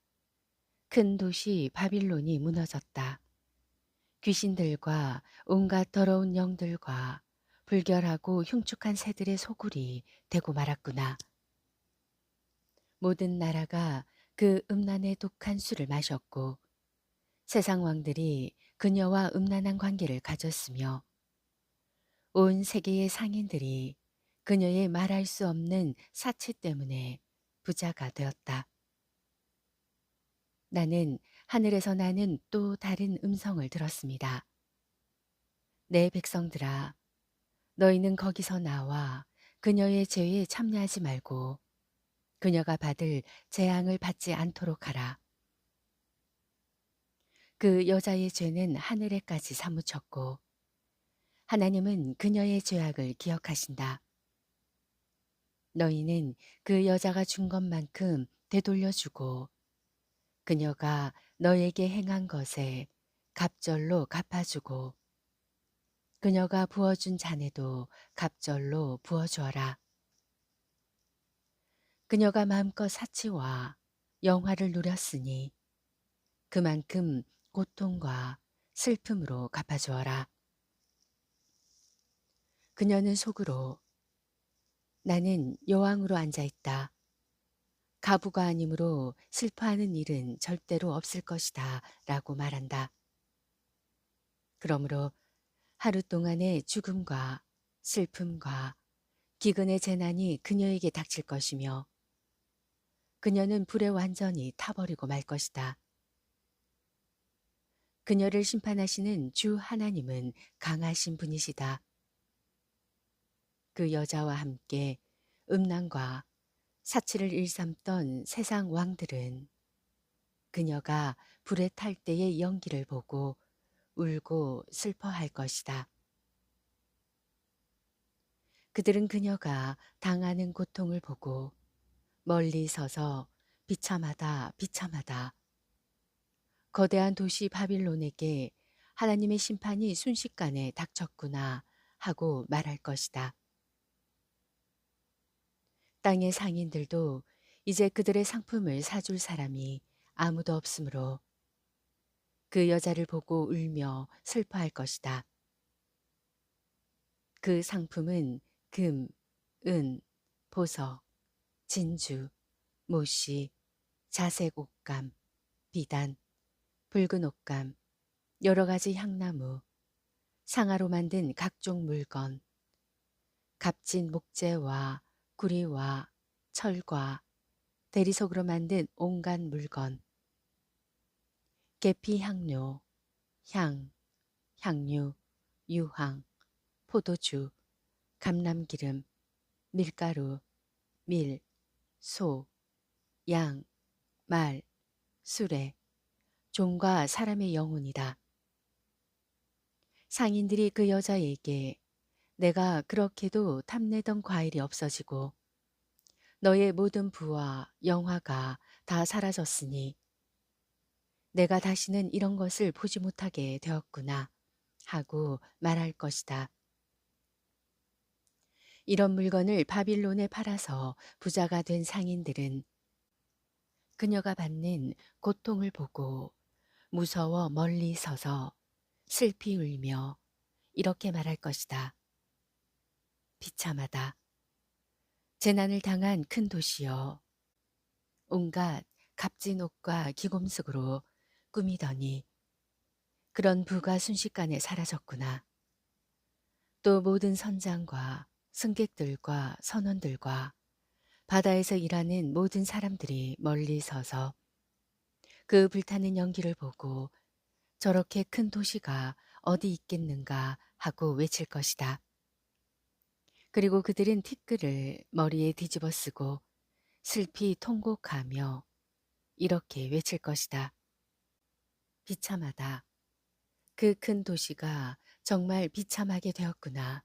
[SPEAKER 1] 큰 도시 바빌론이 무너졌다. 귀신들과 온갖 더러운 영들과 불결하고 흉측한 새들의 소굴이 되고 말았구나. 모든 나라가 그 음란의 독한 술을 마셨고 세상 왕들이 그녀와 음란한 관계를 가졌으며 온 세계의 상인들이 그녀의 말할 수 없는 사치 때문에 부자가 되었다. 나는 하늘에서 나는 또 다른 음성을 들었습니다. 내 백성들아, 너희는 거기서 나와 그녀의 죄에 참여하지 말고 그녀가 받을 재앙을 받지 않도록 하라. 그 여자의 죄는 하늘에까지 사무쳤고 하나님은 그녀의 죄악을 기억하신다. 너희는 그 여자가 준 것만큼 되돌려주고 그녀가 너에게 행한 것에 갑절로 갚아주고 그녀가 부어준 잔에도 갑절로 부어주어라. 그녀가 마음껏 사치와 영화를 누렸으니 그만큼 고통과 슬픔으로 갚아주어라. 그녀는 속으로 나는 여왕으로 앉아있다. 가부가 아니므로 슬퍼하는 일은 절대로 없을 것이다 라고 말한다. 그러므로 하루 동안의 죽음과 슬픔과 기근의 재난이 그녀에게 닥칠 것이며 그녀는 불에 완전히 타버리고 말 것이다. 그녀를 심판하시는 주 하나님은 강하신 분이시다. 그 여자와 함께 음란과 사치를 일삼던 세상 왕들은 그녀가 불에 탈 때의 연기를 보고 울고 슬퍼할 것이다. 그들은 그녀가 당하는 고통을 보고 멀리 서서 비참하다 비참하다. 거대한 도시 바빌론에게 하나님의 심판이 순식간에 닥쳤구나 하고 말할 것이다. 땅의 상인들도 이제 그들의 상품을 사줄 사람이 아무도 없으므로 그 여자를 보고 울며 슬퍼할 것이다. 그 상품은 금, 은, 보석, 진주, 모시, 자색 옷감, 비단, 붉은 옷감, 여러 가지 향나무, 상아로 만든 각종 물건, 값진 목재와 구리와 철과 대리석으로 만든 온갖 물건, 계피 향료, 향, 향유, 유황, 포도주, 감람기름, 밀가루, 밀, 소, 양, 말, 수레, 종과 사람의 영혼이다. 상인들이 그 여자에게 내가 그렇게도 탐내던 과일이 없어지고 너의 모든 부와 영화가 다 사라졌으니 내가 다시는 이런 것을 보지 못하게 되었구나 하고 말할 것이다. 이런 물건을 바빌론에 팔아서 부자가 된 상인들은 그녀가 받는 고통을 보고 무서워 멀리 서서 슬피 울며 이렇게 말할 것이다. 비참하다. 재난을 당한 큰 도시여. 온갖 값진 옷과 기곰숙으로 꾸미더니 그런 부가 순식간에 사라졌구나. 또 모든 선장과 승객들과 선원들과 바다에서 일하는 모든 사람들이 멀리 서서 그 불타는 연기를 보고 저렇게 큰 도시가 어디 있겠는가 하고 외칠 것이다. 그리고 그들은 티끌을 머리에 뒤집어 쓰고 슬피 통곡하며 이렇게 외칠 것이다. 비참하다. 그 큰 도시가 정말 비참하게 되었구나.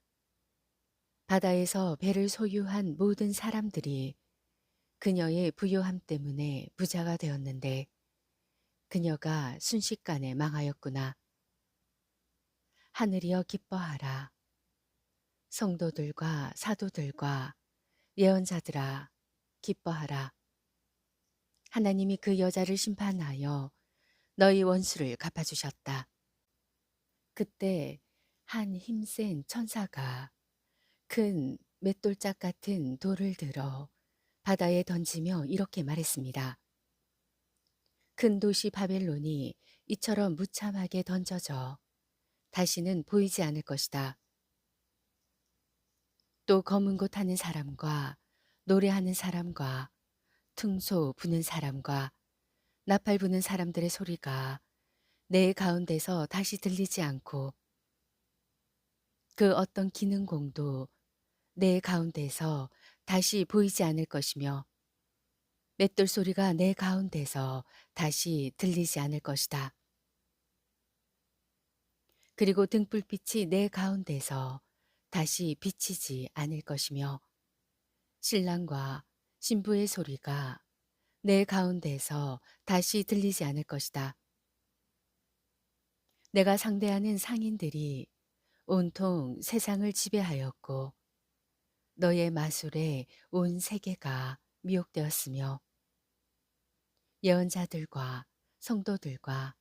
[SPEAKER 1] 바다에서 배를 소유한 모든 사람들이 그녀의 부요함 때문에 부자가 되었는데 그녀가 순식간에 망하였구나. 하늘이여 기뻐하라. 성도들과 사도들과 예언자들아 기뻐하라. 하나님이 그 여자를 심판하여 너희 원수를 갚아주셨다. 그때 한 힘센 천사가 큰 맷돌짝 같은 돌을 들어 바다에 던지며 이렇게 말했습니다. 큰 도시 바벨론이 이처럼 무참하게 던져져 다시는 보이지 않을 것이다. 또 검은 곳 하는 사람과 노래하는 사람과 퉁소 부는 사람과 나팔 부는 사람들의 소리가 내 가운데서 다시 들리지 않고 그 어떤 기능공도 내 가운데서 다시 보이지 않을 것이며 맷돌 소리가 내 가운데서 다시 들리지 않을 것이다. 그리고 등불빛이 내 가운데서 다시 비치지 않을 것이며 신랑과 신부의 소리가 내 가운데서 다시 들리지 않을 것이다. 내가 상대하는 상인들이 온통 세상을 지배하였고 너의 마술에 온 세계가 미혹되었으며 예언자들과 성도들과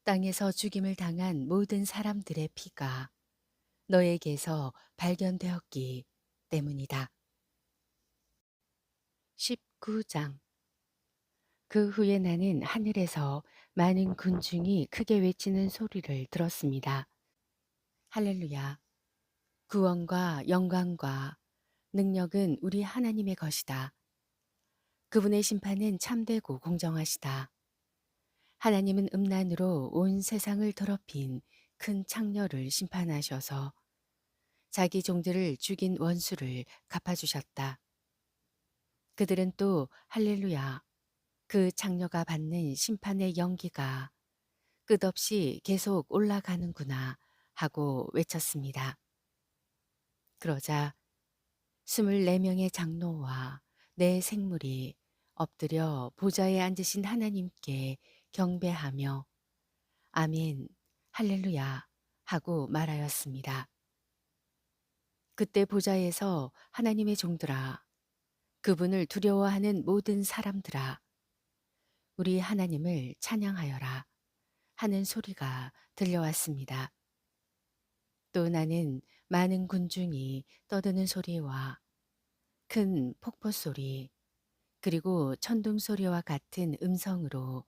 [SPEAKER 1] 땅에서 죽임을 당한 모든 사람들의 피가 너에게서 발견되었기 때문이다. 19장. 그 후에 나는 하늘에서 많은 군중이 크게 외치는 소리를 들었습니다. 할렐루야. 구원과 영광과 능력은 우리 하나님의 것이다. 그분의 심판은 참되고 공정하시다. 하나님은 음란으로 온 세상을 더럽힌 큰 창녀를 심판하셔서 자기 종들을 죽인 원수를 갚아주셨다. 그들은 또 할렐루야, 그 창녀가 받는 심판의 연기가 끝없이 계속 올라가는구나 하고 외쳤습니다. 그러자 24명의 장로와 내 생물이 엎드려 보좌에 앉으신 하나님께 경배하며 아멘, 할렐루야 하고 말하였습니다. 그때 보좌에서 하나님의 종들아, 그분을 두려워하는 모든 사람들아, 우리 하나님을 찬양하여라 하는 소리가 들려왔습니다. 또 나는 많은 군중이 떠드는 소리와 큰 폭포 소리, 그리고 천둥 소리와 같은 음성으로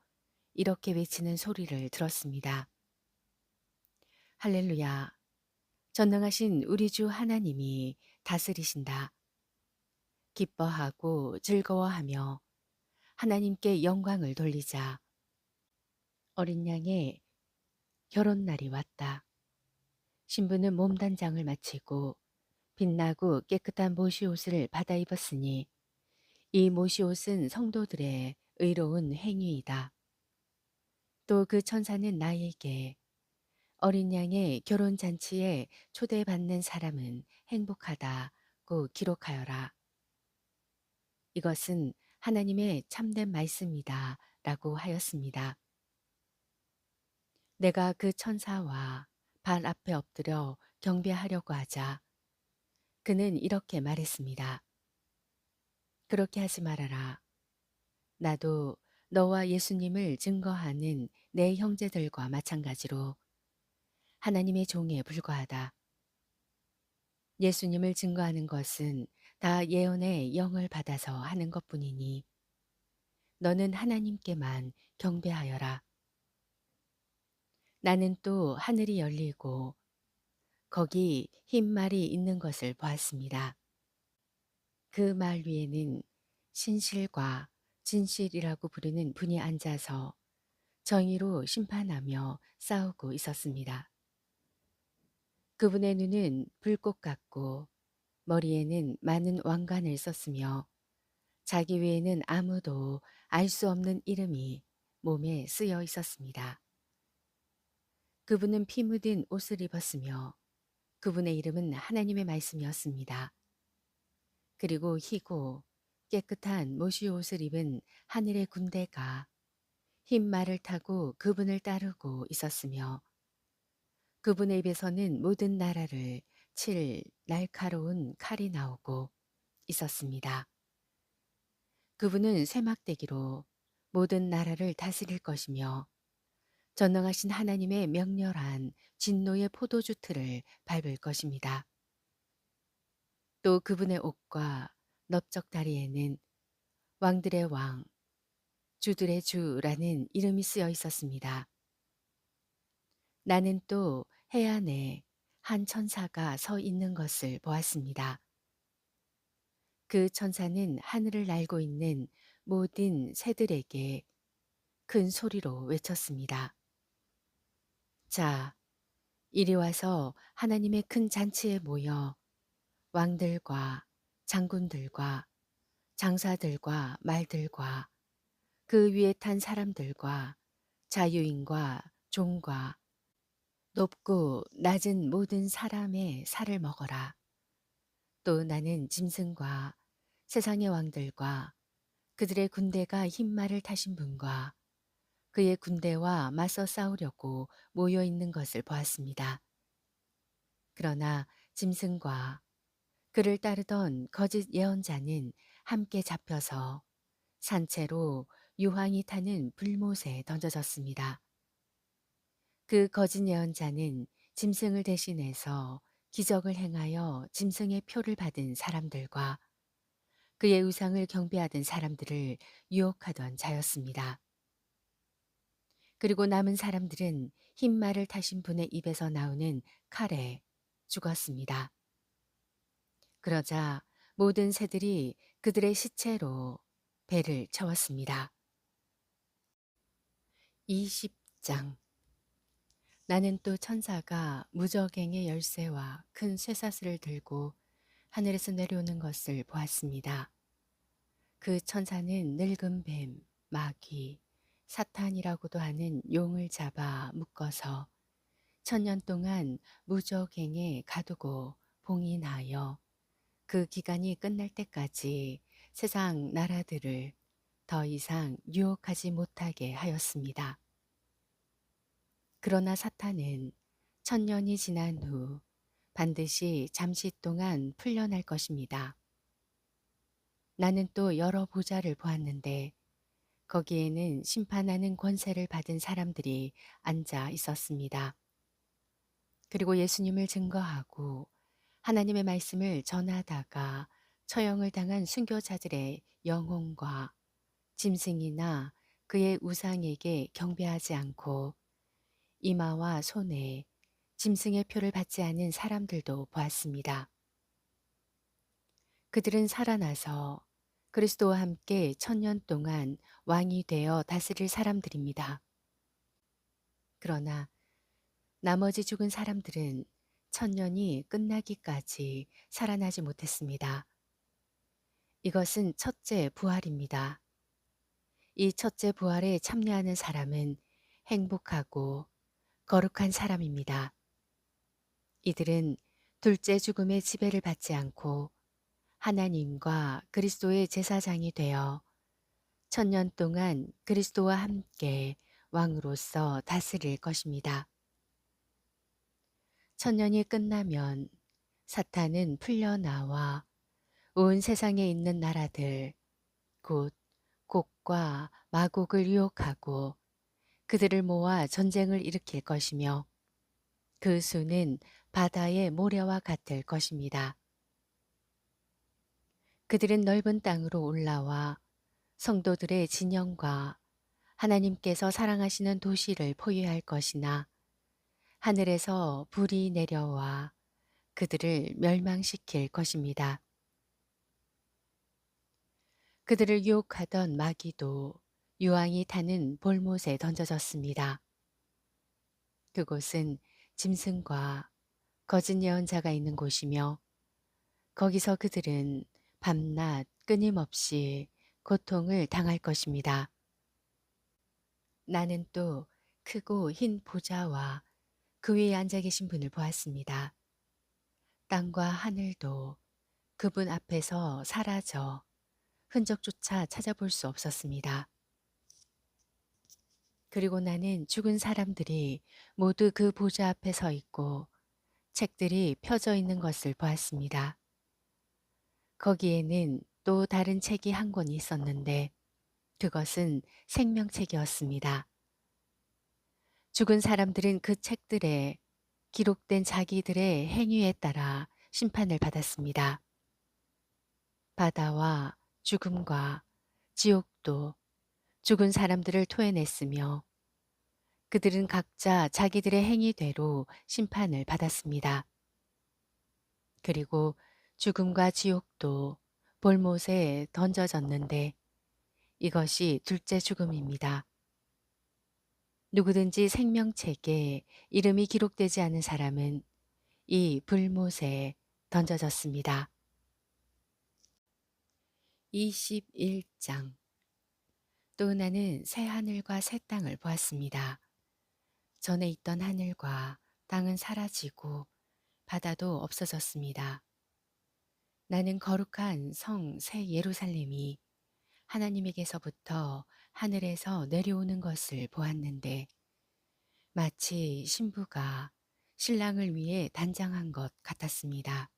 [SPEAKER 1] 이렇게 외치는 소리를 들었습니다. 할렐루야. 전능하신 우리 주 하나님이 다스리신다. 기뻐하고 즐거워하며 하나님께 영광을 돌리자. 어린 양의 결혼날이 왔다. 신부는 몸단장을 마치고 빛나고 깨끗한 모시옷을 받아 입었으니 이 모시옷은 성도들의 의로운 행위이다. 또 그 천사는 나에게 어린 양의 결혼 잔치에 초대받는 사람은 행복하다고 기록하여라. 이것은 하나님의 참된 말씀이다 라고 하였습니다. 내가 그 천사와 발 앞에 엎드려 경배하려고 하자 그는 이렇게 말했습니다. 그렇게 하지 말아라. 나도 너와 예수님을 증거하는 내 형제들과 마찬가지로 하나님의 종에 불과하다. 예수님을 증거하는 것은 다 예언의 영을 받아서 하는 것뿐이니 너는 하나님께만 경배하여라. 나는 또 하늘이 열리고 거기 흰 말이 있는 것을 보았습니다. 그 말 위에는 신실과 진실이라고 부르는 분이 앉아서 정의로 심판하며 싸우고 있었습니다. 그분의 눈은 불꽃 같고 머리에는 많은 왕관을 썼으며 자기 외에는 아무도 알 수 없는 이름이 몸에 쓰여 있었습니다. 그분은 피 묻은 옷을 입었으며 그분의 이름은 하나님의 말씀이었습니다. 그리고 희고 깨끗한 모시 옷을 입은 하늘의 군대가 흰 말을 타고 그분을 따르고 있었으며 그분의 입에서는 모든 나라를 칠 날카로운 칼이 나오고 있었습니다. 그분은 쇠막대기로 모든 나라를 다스릴 것이며 전능하신 하나님의 명렬한 진노의 포도주 틀을 밟을 것입니다. 또 그분의 옷과 넓적다리에는 왕들의 왕, 주들의 주라는 이름이 쓰여 있었습니다. 나는 또 해안에 한 천사가 서 있는 것을 보았습니다. 그 천사는 하늘을 날고 있는 모든 새들에게 큰 소리로 외쳤습니다. 자, 이리 와서 하나님의 큰 잔치에 모여 왕들과 장군들과 장사들과 말들과 그 위에 탄 사람들과 자유인과 종과 높고 낮은 모든 사람의 살을 먹어라. 또 나는 짐승과 세상의 왕들과 그들의 군대가 흰 말을 타신 분과 그의 군대와 맞서 싸우려고 모여 있는 것을 보았습니다. 그러나 짐승과 그를 따르던 거짓 예언자는 함께 잡혀서 산채로 유황이 타는 불못에 던져졌습니다. 그 거짓 예언자는 짐승을 대신해서 기적을 행하여 짐승의 표를 받은 사람들과 그의 우상을 경배하던 사람들을 유혹하던 자였습니다. 그리고 남은 사람들은 흰 말을 타신 분의 입에서 나오는 칼에 죽었습니다. 그러자 모든 새들이 그들의 시체로 배를 채웠습니다. 20장. 나는 또 천사가 무저갱의 열쇠와 큰 쇠사슬을 들고 하늘에서 내려오는 것을 보았습니다. 그 천사는 늙은 뱀, 마귀, 사탄이라고도 하는 용을 잡아 묶어서 1000년 동안 무저갱에 가두고 봉인하여 그 기간이 끝날 때까지 세상 나라들을 더 이상 유혹하지 못하게 하였습니다. 그러나 사탄은 1000년이 지난 후 반드시 잠시 동안 풀려날 것입니다. 나는 또 여러 보좌를 보았는데 거기에는 심판하는 권세를 받은 사람들이 앉아 있었습니다. 그리고 예수님을 증거하고 하나님의 말씀을 전하다가 처형을 당한 순교자들의 영혼과 짐승이나 그의 우상에게 경배하지 않고 이마와 손에 짐승의 표를 받지 않은 사람들도 보았습니다. 그들은 살아나서 그리스도와 함께 1000년 동안 왕이 되어 다스릴 사람들입니다. 그러나 나머지 죽은 사람들은 1000년이 끝나기까지 살아나지 못했습니다. 이것은 첫째 부활입니다. 이 첫째 부활에 참여하는 사람은 행복하고 거룩한 사람입니다. 이들은 둘째 죽음의 지배를 받지 않고 하나님과 그리스도의 제사장이 되어 1000년 동안 그리스도와 함께 왕으로서 다스릴 것입니다. 1000년이 끝나면 사탄은 풀려나와 온 세상에 있는 나라들, 곧 곡과 마곡을 유혹하고 그들을 모아 전쟁을 일으킬 것이며 그 수는 바다의 모래와 같을 것입니다. 그들은 넓은 땅으로 올라와 성도들의 진영과 하나님께서 사랑하시는 도시를 포위할 것이나 하늘에서 불이 내려와 그들을 멸망시킬 것입니다. 그들을 유혹하던 마귀도 유황이 타는 볼못에 던져졌습니다. 그곳은 짐승과 거짓 예언자가 있는 곳이며 거기서 그들은 밤낮 끊임없이 고통을 당할 것입니다. 나는 또 크고 흰 보좌와 그 위에 앉아 계신 분을 보았습니다. 땅과 하늘도 그분 앞에서 사라져 흔적조차 찾아볼 수 없었습니다. 그리고 나는 죽은 사람들이 모두 그 보좌 앞에 서 있고 책들이 펴져 있는 것을 보았습니다. 거기에는 또 다른 책이 한 권이 있었는데 그것은 생명책이었습니다. 죽은 사람들은 그 책들에 기록된 자기들의 행위에 따라 심판을 받았습니다. 바다와 죽음과 지옥도 죽은 사람들을 토해냈으며 그들은 각자 자기들의 행위대로 심판을 받았습니다. 그리고 죽음과 지옥도 볼못에 던져졌는데 이것이 둘째 죽음입니다. 누구든지 생명책에 이름이 기록되지 않은 사람은 이 불못에 던져졌습니다. 21장. 또 나는 새 하늘과 새 땅을 보았습니다. 전에 있던 하늘과 땅은 사라지고 바다도 없어졌습니다. 나는 거룩한 성 새 예루살렘이 하나님에게서부터 하늘에서 내려오는 것을 보았는데 마치 신부가 신랑을 위해 단장한 것 같았습니다.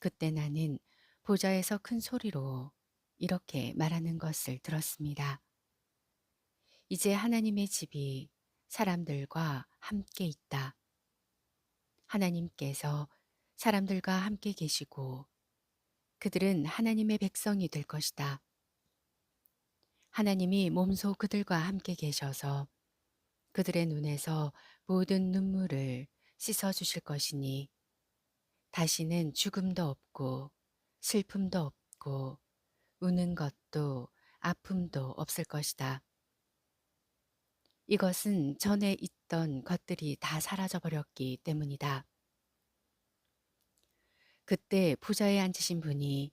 [SPEAKER 1] 그때 나는 보좌에서 큰 소리로 이렇게 말하는 것을 들었습니다. 이제 하나님의 집이 사람들과 함께 있다. 하나님께서 사람들과 함께 계시고 그들은 하나님의 백성이 될 것이다. 하나님이 몸소 그들과 함께 계셔서 그들의 눈에서 모든 눈물을 씻어 주실 것이니 다시는 죽음도 없고 슬픔도 없고 우는 것도 아픔도 없을 것이다. 이것은 전에 있던 것들이 다 사라져 버렸기 때문이다. 그때 부자에 앉으신 분이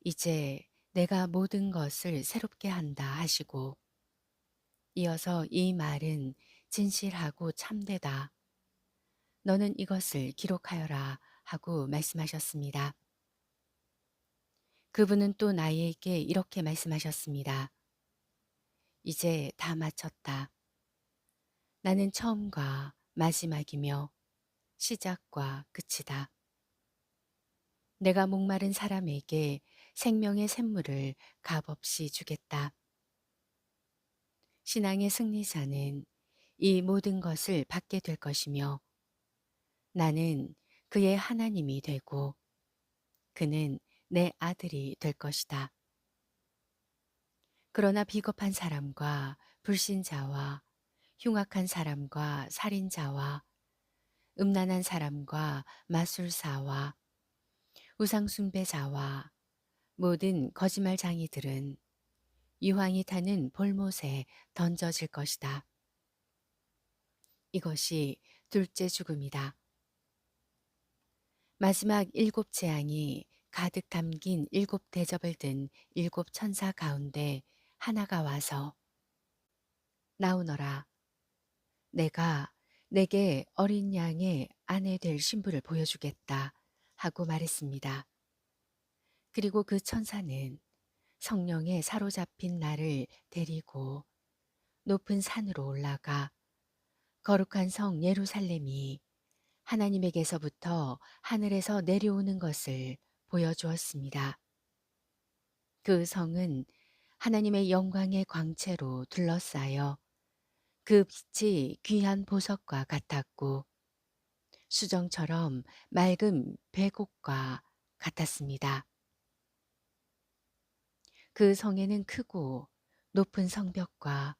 [SPEAKER 1] 이제 내가 모든 것을 새롭게 한다 하시고 이어서 이 말은 진실하고 참되다. 너는 이것을 기록하여라 하고 말씀하셨습니다. 그분은 또 나에게 이렇게 말씀하셨습니다. 이제 다 마쳤다. 나는 처음과 마지막이며 시작과 끝이다. 내가 목마른 사람에게 생명의 샘물을 값없이 주겠다. 신앙의 승리자는 이 모든 것을 받게 될 것이며 나는 그의 하나님이 되고 그는 내 아들이 될 것이다. 그러나 비겁한 사람과 불신자와 흉악한 사람과 살인자와 음란한 사람과 마술사와 우상숭배자와 모든 거짓말장이들은 유황이 타는 볼못에 던져질 것이다. 이것이 둘째 죽음이다. 마지막 일곱 재앙이 가득 담긴 일곱 대접을 든 일곱 천사 가운데 하나가 와서 나오너라. 내가 내게 어린 양의 아내 될 신부를 보여주겠다 하고 말했습니다. 그리고 그 천사는 성령에 사로잡힌 나를 데리고 높은 산으로 올라가 거룩한 성 예루살렘이 하나님에게서부터 하늘에서 내려오는 것을 보여주었습니다. 그 성은 하나님의 영광의 광채로 둘러싸여 그 빛이 귀한 보석과 같았고 수정처럼 맑은 백옥과 같았습니다. 그 성에는 크고 높은 성벽과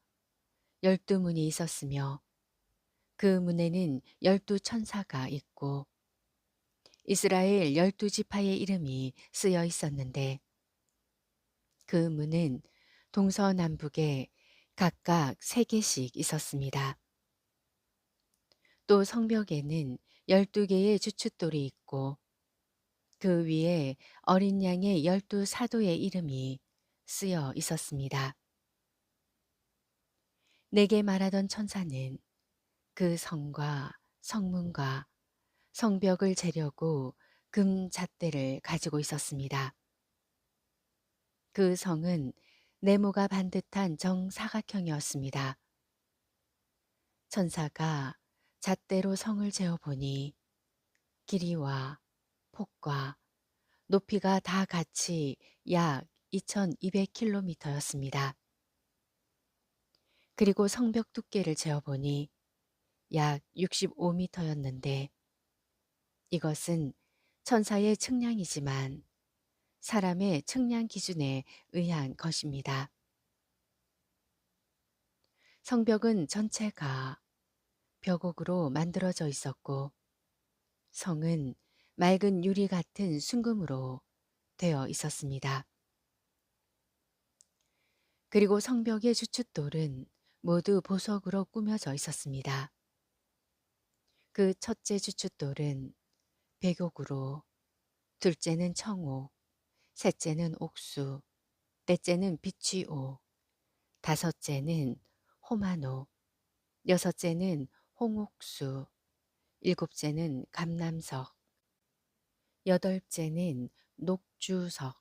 [SPEAKER 1] 12문이 있었으며 그 문에는 12천사가 있고 이스라엘 12지파의 이름이 쓰여 있었는데 그 문은 동서남북에 각각 3개씩 있었습니다. 또 성벽에는 12개의 주춧돌이 있고 그 위에 어린 양의 12사도의 이름이 쓰여 있었습니다. 내게 말하던 천사는 그 성과 성문과 성벽을 재려고 금 잣대를 가지고 있었습니다. 그 성은 네모가 반듯한 정사각형이었습니다. 천사가 잣대로 성을 재어보니 길이와 폭과 높이가 다 같이 약 2200km였습니다. 그리고 성벽 두께를 재어보니 약 65m였는데 이것은 천사의 측량이지만 사람의 측량 기준에 의한 것입니다. 성벽은 전체가 벽옥으로 만들어져 있었고 성은 맑은 유리 같은 순금으로 되어 있었습니다. 그리고 성벽의 주춧돌은 모두 보석으로 꾸며져 있었습니다. 그 첫째 주춧돌은 백옥으로, 둘째는 청옥, 셋째는 옥수, 넷째는 비취옥, 다섯째는 호마노, 여섯째는 홍옥수, 일곱째는 감남석, 여덟째는 녹주석,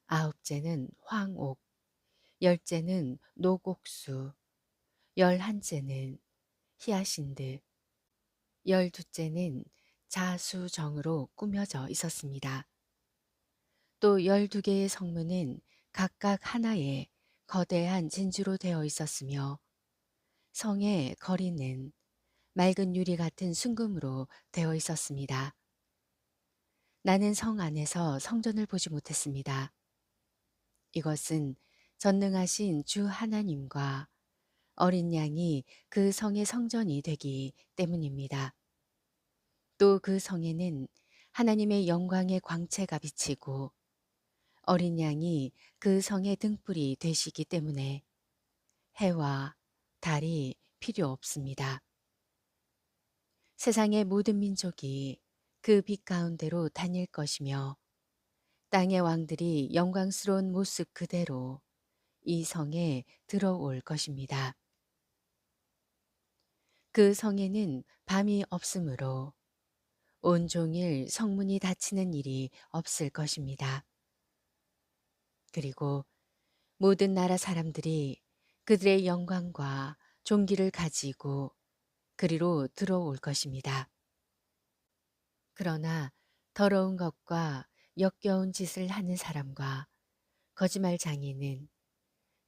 [SPEAKER 1] 아홉째는 황옥, 열째는 녹옥수, 열한째는 히아신드, 열두째는 자수정으로 꾸며져 있었습니다. 또 12개의 성문은 각각 하나의 거대한 진주로 되어 있었으며 성의 거리는 맑은 유리 같은 순금으로 되어 있었습니다. 나는 성 안에서 성전을 보지 못했습니다. 이것은 전능하신 주 하나님과 어린 양이 그 성의 성전이 되기 때문입니다. 또 그 성에는 하나님의 영광의 광채가 비치고 어린 양이 그 성의 등불이 되시기 때문에 해와 달이 필요 없습니다. 세상의 모든 민족이 그 빛 가운데로 다닐 것이며 땅의 왕들이 영광스러운 모습 그대로 이 성에 들어올 것입니다. 그 성에는 밤이 없으므로 온종일 성문이 닫히는 일이 없을 것입니다. 그리고 모든 나라 사람들이 그들의 영광과 존귀를 가지고 그리로 들어올 것입니다. 그러나 더러운 것과 역겨운 짓을 하는 사람과 거짓말 장인은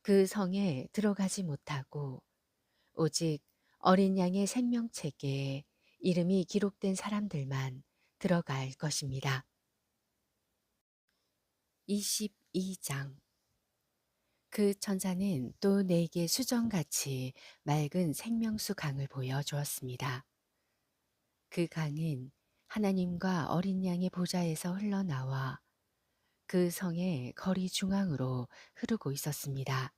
[SPEAKER 1] 그 성에 들어가지 못하고 오직 어린 양의 생명책에 이름이 기록된 사람들만 들어갈 것입니다. 22장 그 천사는 또 내게 수정같이 맑은 생명수 강을 보여주었습니다. 그 강은 하나님과 어린 양의 보좌에서 흘러나와 그 성의 거리 중앙으로 흐르고 있었습니다.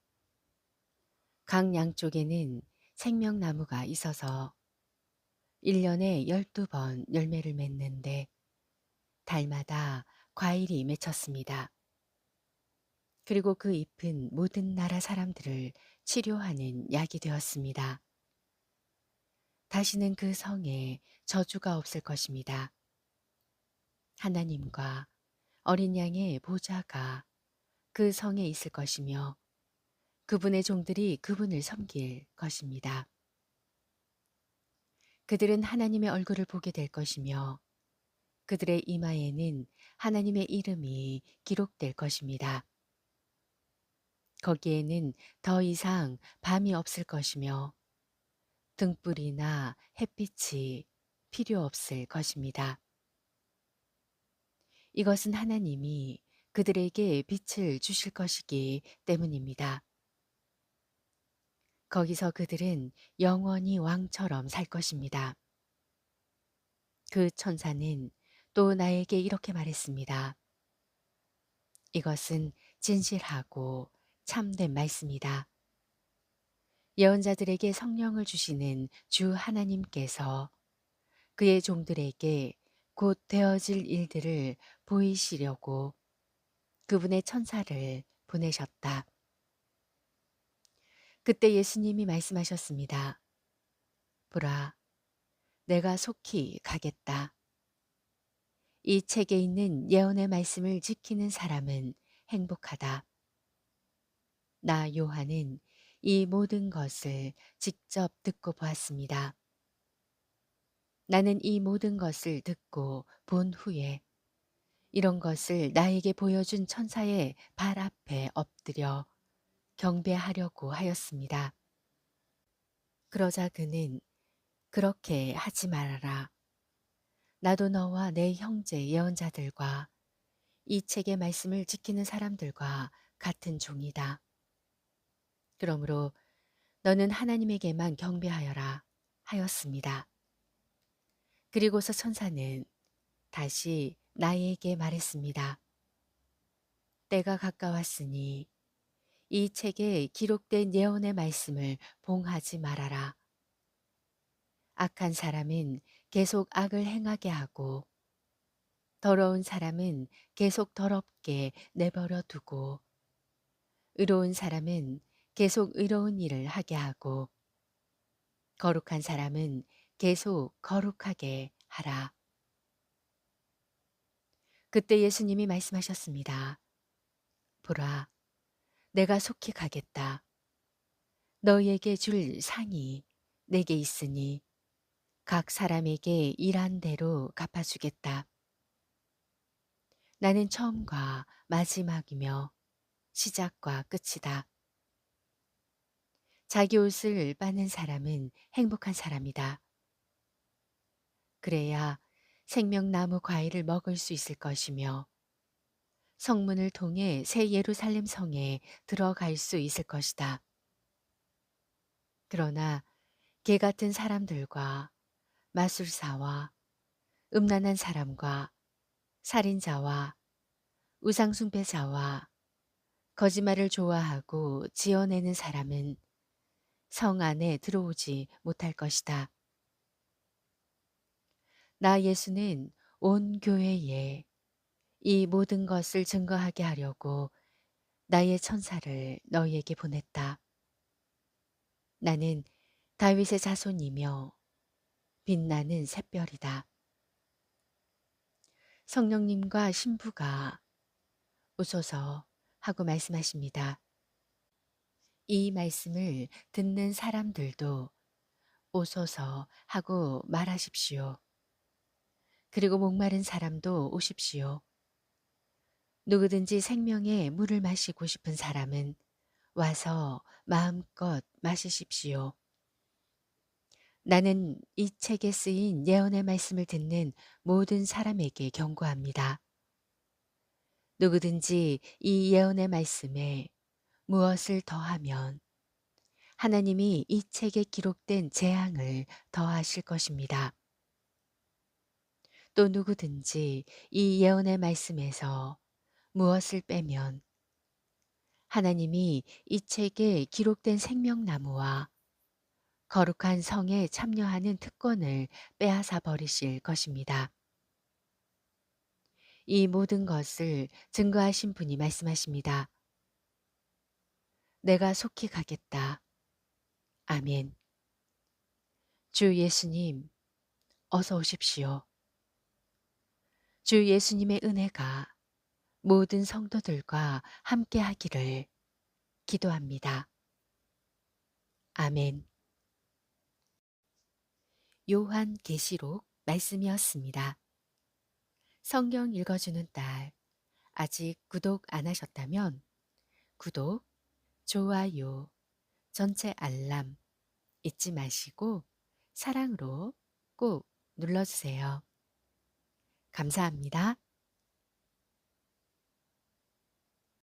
[SPEAKER 1] 강 양쪽에는 생명나무가 있어서 1년에 12번 열매를 맺는데 달마다 과일이 맺혔습니다. 그리고 그 잎은 모든 나라 사람들을 치료하는 약이 되었습니다. 다시는 그 성에 저주가 없을 것입니다. 하나님과 어린 양의 보좌가 그 성에 있을 것이며 그분의 종들이 그분을 섬길 것입니다. 그들은 하나님의 얼굴을 보게 될 것이며 그들의 이마에는 하나님의 이름이 기록될 것입니다. 거기에는 더 이상 밤이 없을 것이며 등불이나 햇빛이 필요 없을 것입니다. 이것은 하나님이 그들에게 빛을 주실 것이기 때문입니다. 거기서 그들은 영원히 왕처럼 살 것입니다. 그 천사는 또 나에게 이렇게 말했습니다. 이것은 진실하고 참된 말씀이다. 예언자들에게 성령을 주시는 주 하나님께서 그의 종들에게 곧 되어질 일들을 보이시려고 그분의 천사를 보내셨다. 그때 예수님이 말씀하셨습니다. 보라, 내가 속히 가겠다. 이 책에 있는 예언의 말씀을 지키는 사람은 행복하다. 나 요한은 이 모든 것을 직접 듣고 보았습니다. 나는 이 모든 것을 듣고 본 후에 이런 것을 나에게 보여준 천사의 발 앞에 엎드려 경배하려고 하였습니다. 그러자 그는 그렇게 하지 말아라. 나도 너와 내 형제 예언자들과 이 책의 말씀을 지키는 사람들과 같은 종이다. 그러므로 너는 하나님에게만 경배하여라 하였습니다. 그리고서 천사는 다시 나에게 말했습니다. 때가 가까웠으니 이 책에 기록된 예언의 말씀을 봉하지 말아라. 악한 사람은 계속 악을 행하게 하고 더러운 사람은 계속 더럽게 내버려 두고 의로운 사람은 계속 의로운 일을 하게 하고 거룩한 사람은 계속 거룩하게 하라. 그때 예수님이 말씀하셨습니다. 보라, 내가 속히 가겠다. 너희에게 줄 상이 내게 있으니 각 사람에게 일한 대로 갚아주겠다. 나는 처음과 마지막이며 시작과 끝이다. 자기 옷을 빠는 사람은 행복한 사람이다. 그래야 생명나무 과일을 먹을 수 있을 것이며 성문을 통해 새 예루살렘 성에 들어갈 수 있을 것이다. 그러나 개 같은 사람들과 마술사와 음란한 사람과 살인자와 우상숭배자와 거짓말을 좋아하고 지어내는 사람은 성 안에 들어오지 못할 것이다. 나 예수는 온 교회에 이 모든 것을 증거하게 하려고 나의 천사를 너희에게 보냈다. 나는 다윗의 자손이며 빛나는 샛별이다. 성령님과 신부가 오소서 하고 말씀하십니다. 이 말씀을 듣는 사람들도 오소서 하고 말하십시오. 그리고 목마른 사람도 오십시오. 누구든지 생명의 물을 마시고 싶은 사람은 와서 마음껏 마시십시오. 나는 이 책에 쓰인 예언의 말씀을 듣는 모든 사람에게 경고합니다. 누구든지 이 예언의 말씀에 무엇을 더하면 하나님이 이 책에 기록된 재앙을 더하실 것입니다. 또 누구든지 이 예언의 말씀에서 무엇을 빼면 하나님이 이 책에 기록된 생명나무와 거룩한 성에 참여하는 특권을 빼앗아 버리실 것입니다. 이 모든 것을 증거하신 분이 말씀하십니다. 내가 속히 가겠다. 아멘. 주 예수님, 어서 오십시오. 주 예수님의 은혜가 모든 성도들과 함께 하기를 기도합니다. 아멘. 요한계시록 말씀이었습니다. 성경 읽어주는 딸, 아직 구독 안 하셨다면 구독, 좋아요, 전체 알람 잊지 마시고 사랑으로 꼭 눌러주세요. 감사합니다.